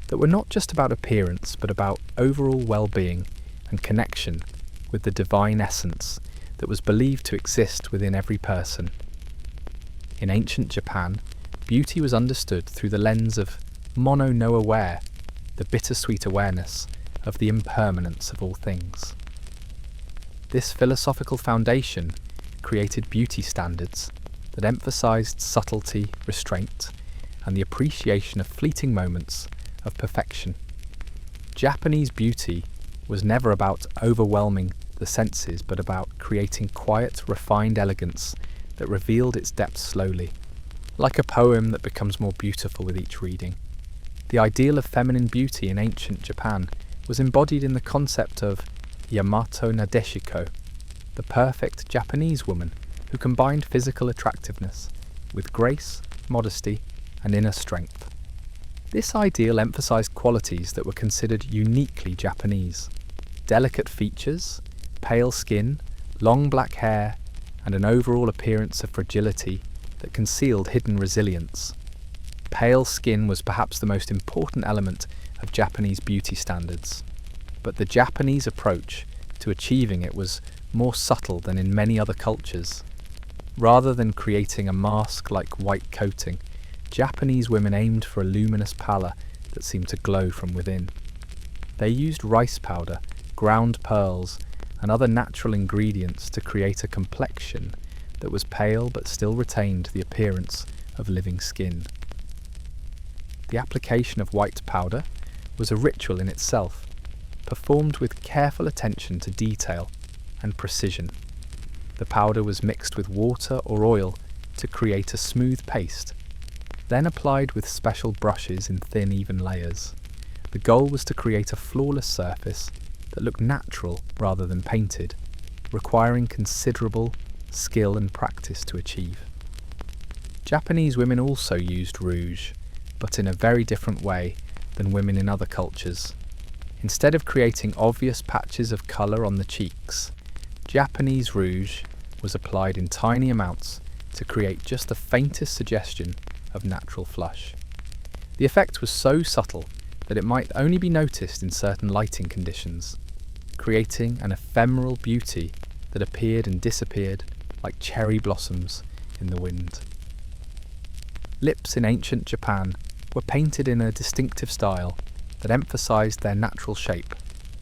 that were not just about appearance but about overall well-being and connection with the divine essence that was believed to exist within every person. In ancient Japan, beauty was understood through the lens of mono no aware, the bittersweet awareness of the impermanence of all things. This philosophical foundation created beauty standards that emphasized subtlety, restraint, and the appreciation of fleeting moments of perfection. Japanese beauty was never about overwhelming the senses, but about creating quiet, refined elegance that revealed its depths slowly, like a poem that becomes more beautiful with each reading. The ideal of feminine beauty in ancient Japan was embodied in the concept of Yamato Nadeshiko, the perfect Japanese woman who combined physical attractiveness with grace, modesty, and inner strength. This ideal emphasized qualities that were considered uniquely Japanese: delicate features, pale skin, long black hair, and an overall appearance of fragility that concealed hidden resilience. Pale skin was perhaps the most important element of Japanese beauty standards, but the Japanese approach to achieving it was more subtle than in many other cultures. Rather than creating a mask-like white coating, Japanese women aimed for a luminous pallor that seemed to glow from within. They used rice powder, ground pearls, and other natural ingredients to create a complexion that was pale but still retained the appearance of living skin. The application of white powder was a ritual in itself, performed with careful attention to detail and precision. The powder was mixed with water or oil to create a smooth paste, then applied with special brushes in thin, even layers. The goal was to create a flawless surface that looked natural rather than painted, requiring considerable skill and practice to achieve. Japanese women also used rouge, but in a very different way than women in other cultures. Instead of creating obvious patches of colour on the cheeks, Japanese rouge was applied in tiny amounts to create just the faintest suggestion of natural flush. The effect was so subtle that it might only be noticed in certain lighting conditions, creating an ephemeral beauty that appeared and disappeared like cherry blossoms in the wind. Lips in ancient Japan were painted in a distinctive style that emphasized their natural shape,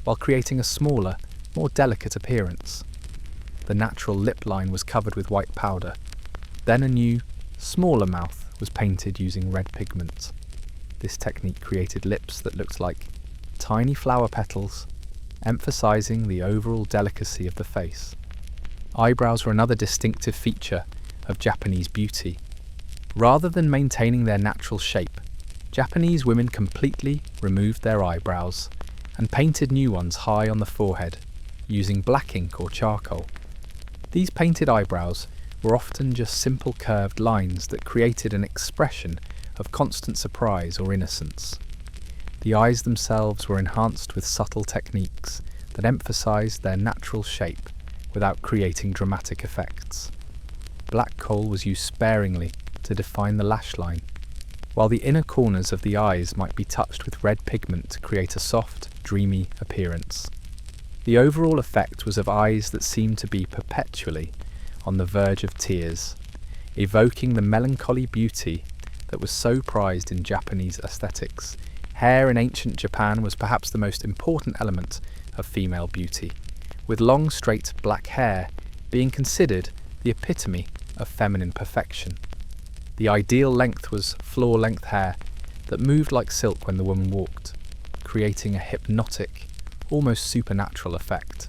while creating a smaller, more delicate appearance. The natural lip line was covered with white powder. Then a new, smaller mouth was painted using red pigment. This technique created lips that looked like tiny flower petals, emphasizing the overall delicacy of the face. Eyebrows were another distinctive feature of Japanese beauty. Rather than maintaining their natural shape, Japanese women completely removed their eyebrows and painted new ones high on the forehead, using black ink or charcoal. These painted eyebrows were often just simple curved lines that created an expression of constant surprise or innocence. The eyes themselves were enhanced with subtle techniques that emphasized their natural shape without creating dramatic effects. Black coal was used sparingly to define the lash line, while the inner corners of the eyes might be touched with red pigment to create a soft, dreamy appearance. The overall effect was of eyes that seemed to be perpetually on the verge of tears, evoking the melancholy beauty that was so prized in Japanese aesthetics. Hair in ancient Japan was perhaps the most important element of female beauty, with long straight black hair being considered the epitome of feminine perfection. The ideal length was floor-length hair that moved like silk when the woman walked, creating a hypnotic, almost supernatural effect.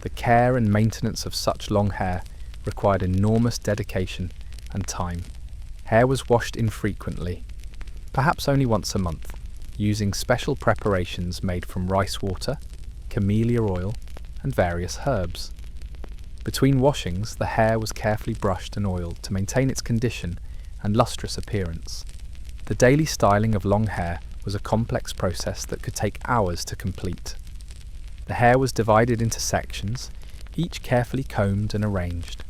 The care and maintenance of such long hair required enormous dedication and time. Hair was washed infrequently, perhaps only once a month, using special preparations made from rice water, camellia oil, and various herbs. Between washings, the hair was carefully brushed and oiled to maintain its condition and lustrous appearance. The daily styling of long hair was a complex process that could take hours to complete. The hair was divided into sections, each carefully combed and arranged.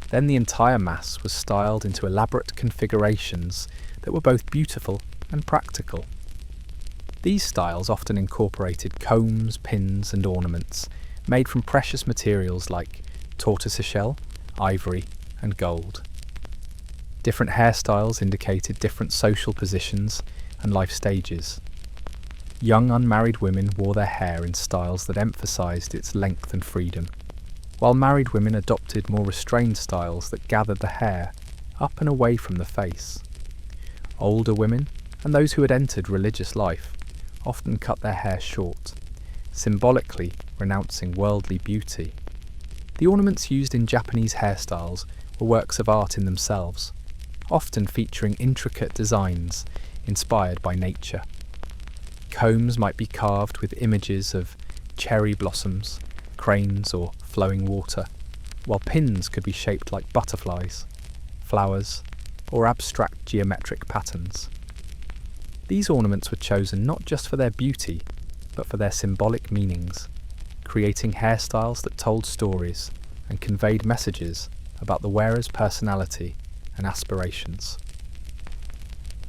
Then the entire mass was styled into elaborate configurations that were both beautiful and practical. These styles often incorporated combs, pins, and ornaments made from precious materials like tortoiseshell, ivory, and gold. Different hairstyles indicated different social positions and life stages. Young unmarried women wore their hair in styles that emphasized its length and freedom, while married women adopted more restrained styles that gathered the hair up and away from the face. Older women, and those who had entered religious life, often cut their hair short, symbolically renouncing worldly beauty. The ornaments used in Japanese hairstyles were works of art in themselves, often featuring intricate designs inspired by nature. Combs might be carved with images of cherry blossoms, cranes, or flowing water, while pins could be shaped like butterflies, flowers, or abstract geometric patterns. These ornaments were chosen not just for their beauty, but for their symbolic meanings, creating hairstyles that told stories and conveyed messages about the wearer's personality and aspirations.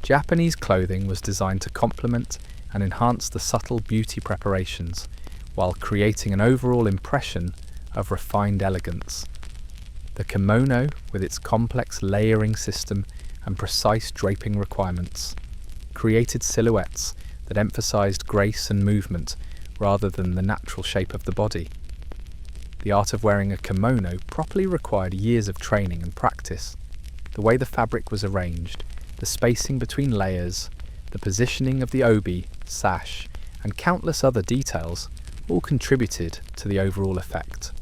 Japanese clothing was designed to complement and enhance the subtle beauty preparations while creating an overall impression of refined elegance. The kimono, with its complex layering system and precise draping requirements, created silhouettes that emphasized grace and movement rather than the natural shape of the body. The art of wearing a kimono properly required years of training and practice. The way the fabric was arranged, the spacing between layers, the positioning of the obi, sash, and countless other details all contributed to the overall effect.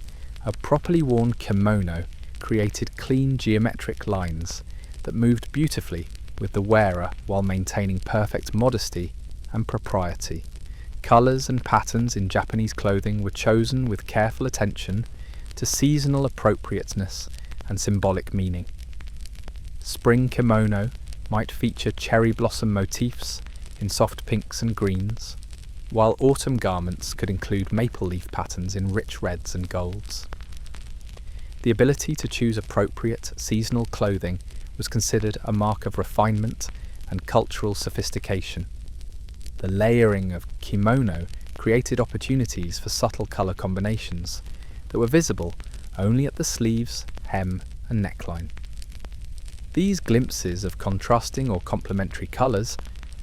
A properly worn kimono created clean geometric lines that moved beautifully with the wearer while maintaining perfect modesty and propriety. Colours and patterns in Japanese clothing were chosen with careful attention to seasonal appropriateness and symbolic meaning. Spring kimono might feature cherry blossom motifs in soft pinks and greens, while autumn garments could include maple leaf patterns in rich reds and golds. The ability to choose appropriate seasonal clothing was considered a mark of refinement and cultural sophistication. The layering of kimono created opportunities for subtle colour combinations that were visible only at the sleeves, hem, and neckline. These glimpses of contrasting or complementary colours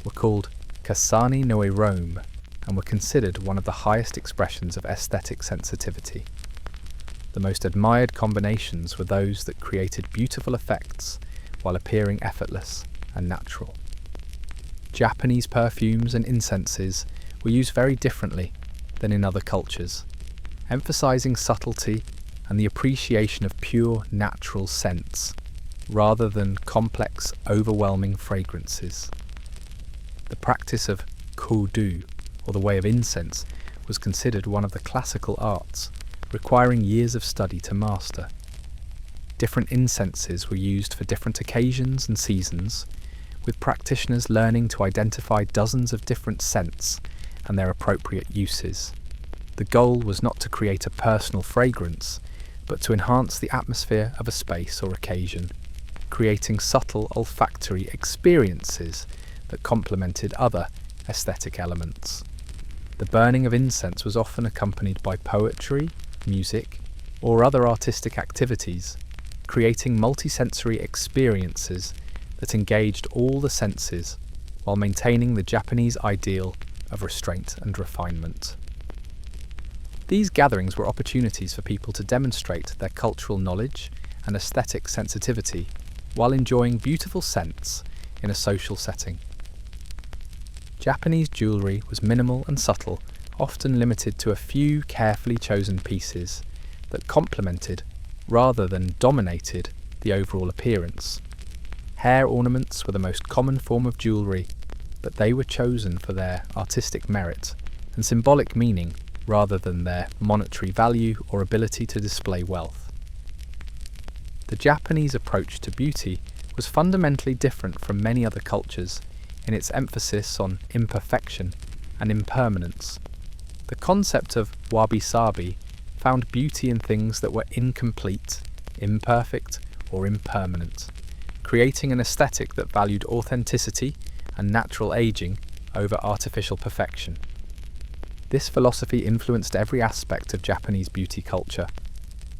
were called kasani no erome and were considered one of the highest expressions of aesthetic sensitivity. The most admired combinations were those that created beautiful effects while appearing effortless and natural. Japanese perfumes and incenses were used very differently than in other cultures, emphasizing subtlety and the appreciation of pure natural scents, rather than complex, overwhelming fragrances. The practice of kodo, or the way of incense, was considered one of the classical arts, requiring years of study to master. Different incenses were used for different occasions and seasons, with practitioners learning to identify dozens of different scents and their appropriate uses. The goal was not to create a personal fragrance, but to enhance the atmosphere of a space or occasion, creating subtle olfactory experiences that complemented other aesthetic elements. The burning of incense was often accompanied by poetry, music, or other artistic activities, creating multisensory experiences that engaged all the senses while maintaining the Japanese ideal of restraint and refinement. These gatherings were opportunities for people to demonstrate their cultural knowledge and aesthetic sensitivity while enjoying beautiful scents in a social setting. Japanese jewellery was minimal and subtle, often limited to a few carefully chosen pieces that complemented rather than dominated the overall appearance. Hair ornaments were the most common form of jewellery, but they were chosen for their artistic merit and symbolic meaning rather than their monetary value or ability to display wealth. The Japanese approach to beauty was fundamentally different from many other cultures in its emphasis on imperfection and impermanence. The concept of wabi-sabi found beauty in things that were incomplete, imperfect, or impermanent, creating an aesthetic that valued authenticity and natural aging over artificial perfection. This philosophy influenced every aspect of Japanese beauty culture,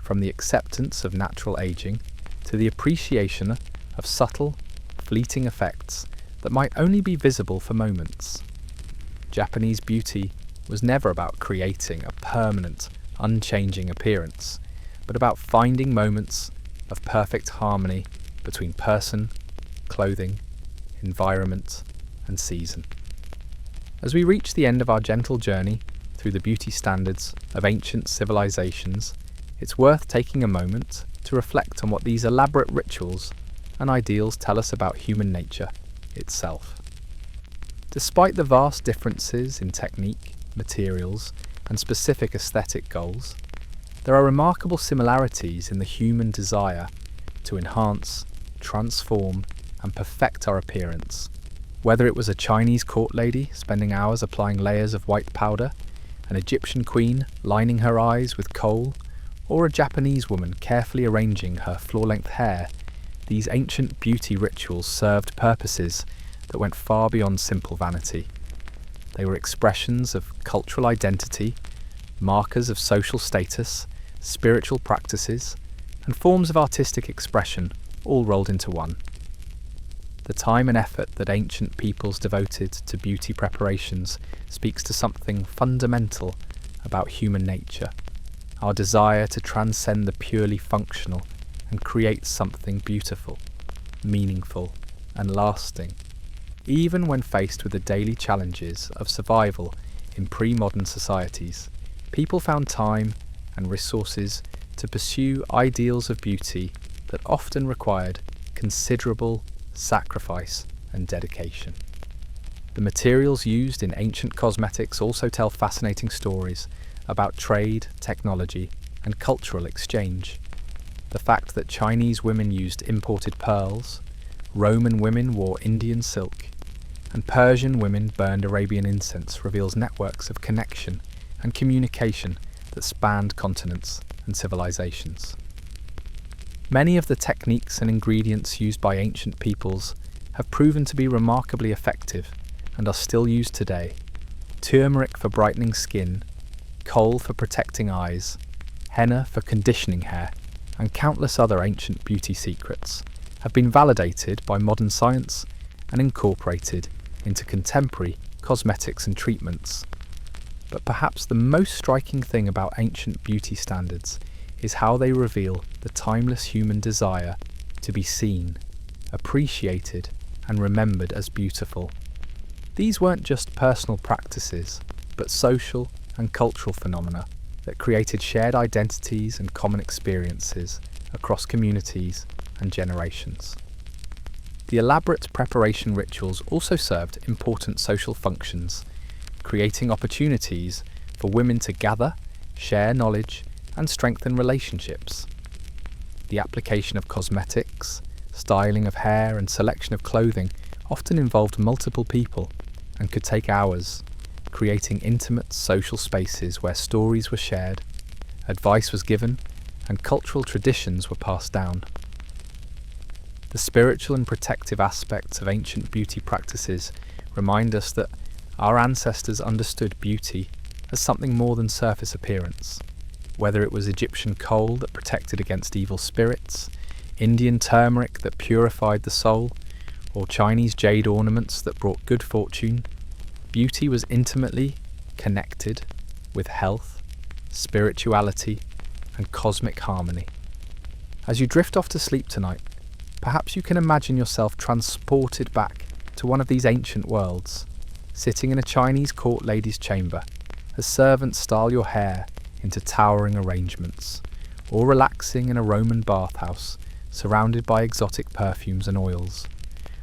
from the acceptance of natural aging to the appreciation of subtle, fleeting effects that might only be visible for moments. Japanese beauty was never about creating a permanent, unchanging appearance, but about finding moments of perfect harmony between person, clothing, environment, and season. As we reach the end of our gentle journey through the beauty standards of ancient civilizations, it's worth taking a moment to reflect on what these elaborate rituals and ideals tell us about human nature itself. Despite the vast differences in technique, materials, and specific aesthetic goals, there are remarkable similarities in the human desire to enhance, transform, and perfect our appearance. Whether it was a Chinese court lady spending hours applying layers of white powder, an Egyptian queen lining her eyes with kohl, or a Japanese woman carefully arranging her floor-length hair, these ancient beauty rituals served purposes that went far beyond simple vanity. They were expressions of cultural identity, markers of social status, spiritual practices, and forms of artistic expression, all rolled into one. The time and effort that ancient peoples devoted to beauty preparations speaks to something fundamental about human nature, our desire to transcend the purely functional and create something beautiful, meaningful, and lasting, even when faced with the daily challenges of survival in pre-modern societies. People found time and resources to pursue ideals of beauty that often required considerable sacrifice and dedication. The materials used in ancient cosmetics also tell fascinating stories about trade, technology, and cultural exchange. The fact that Chinese women used imported pearls, Roman women wore Indian silk, and Persian women burned Arabian incense reveals networks of connection and communication that spanned continents and civilizations. Many of the techniques and ingredients used by ancient peoples have proven to be remarkably effective and are still used today. Turmeric for brightening skin, kohl for protecting eyes, henna for conditioning hair, and countless other ancient beauty secrets have been validated by modern science and incorporated into contemporary cosmetics and treatments. But perhaps the most striking thing about ancient beauty standards is how they reveal the timeless human desire to be seen, appreciated, and remembered as beautiful. These weren't just personal practices, but social and cultural phenomena that created shared identities and common experiences across communities and generations. The elaborate preparation rituals also served important social functions, creating opportunities for women to gather, share knowledge, and strengthen relationships. The application of cosmetics, styling of hair, and selection of clothing often involved multiple people and could take hours, creating intimate social spaces where stories were shared, advice was given, and cultural traditions were passed down. The spiritual and protective aspects of ancient beauty practices remind us that our ancestors understood beauty as something more than surface appearance. Whether it was Egyptian kohl that protected against evil spirits, Indian turmeric that purified the soul, or Chinese jade ornaments that brought good fortune, beauty was intimately connected with health, spirituality, and cosmic harmony. As you drift off to sleep tonight, perhaps you can imagine yourself transported back to one of these ancient worlds, sitting in a Chinese court lady's chamber as servants style your hair into towering arrangements, or relaxing in a Roman bathhouse surrounded by exotic perfumes and oils,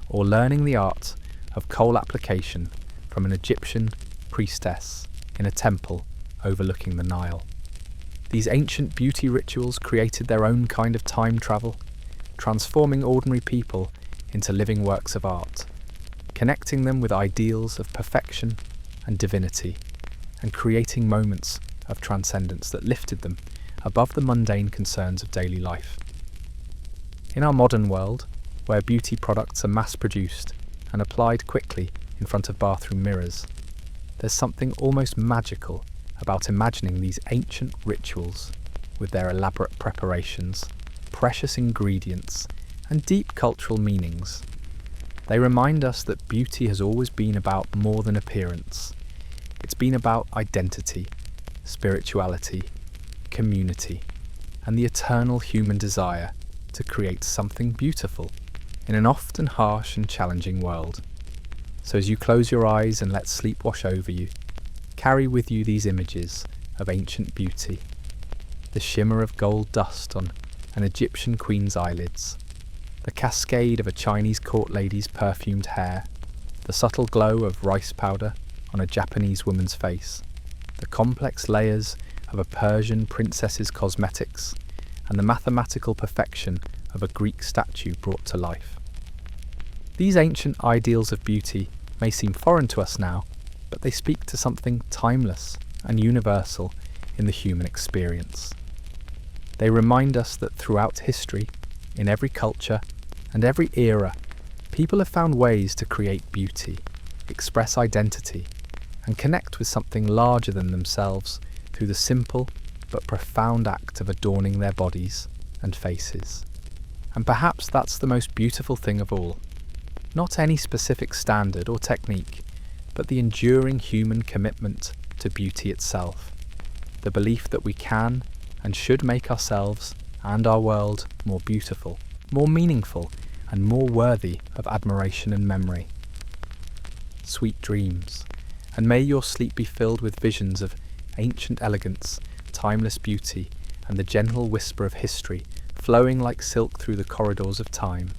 or learning the art of kohl application from an Egyptian priestess in a temple overlooking the Nile. These ancient beauty rituals created their own kind of time travel, transforming ordinary people into living works of art, connecting them with ideals of perfection and divinity, and creating moments of transcendence that lifted them above the mundane concerns of daily life. In our modern world, where beauty products are mass-produced and applied quickly in front of bathroom mirrors, there's something almost magical about imagining these ancient rituals with their elaborate preparations, precious ingredients, and deep cultural meanings. They remind us that beauty has always been about more than appearance. It's been about identity, spirituality, community, and the eternal human desire to create something beautiful in an often harsh and challenging world. So as you close your eyes and let sleep wash over you, carry with you these images of ancient beauty, the shimmer of gold dust on an Egyptian queen's eyelids, the cascade of a Chinese court lady's perfumed hair, the subtle glow of rice powder on a Japanese woman's face, the complex layers of a Persian princess's cosmetics, and the mathematical perfection of a Greek statue brought to life. These ancient ideals of beauty may seem foreign to us now, but they speak to something timeless and universal in the human experience. They remind us that throughout history, in every culture and every era, people have found ways to create beauty, express identity, and connect with something larger than themselves through the simple but profound act of adorning their bodies and faces. And perhaps that's the most beautiful thing of all. Not any specific standard or technique, but the enduring human commitment to beauty itself. The belief that we can and should make ourselves and our world more beautiful, more meaningful, and more worthy of admiration and memory. Sweet dreams, and may your sleep be filled with visions of ancient elegance, timeless beauty, and the gentle whisper of history flowing like silk through the corridors of time.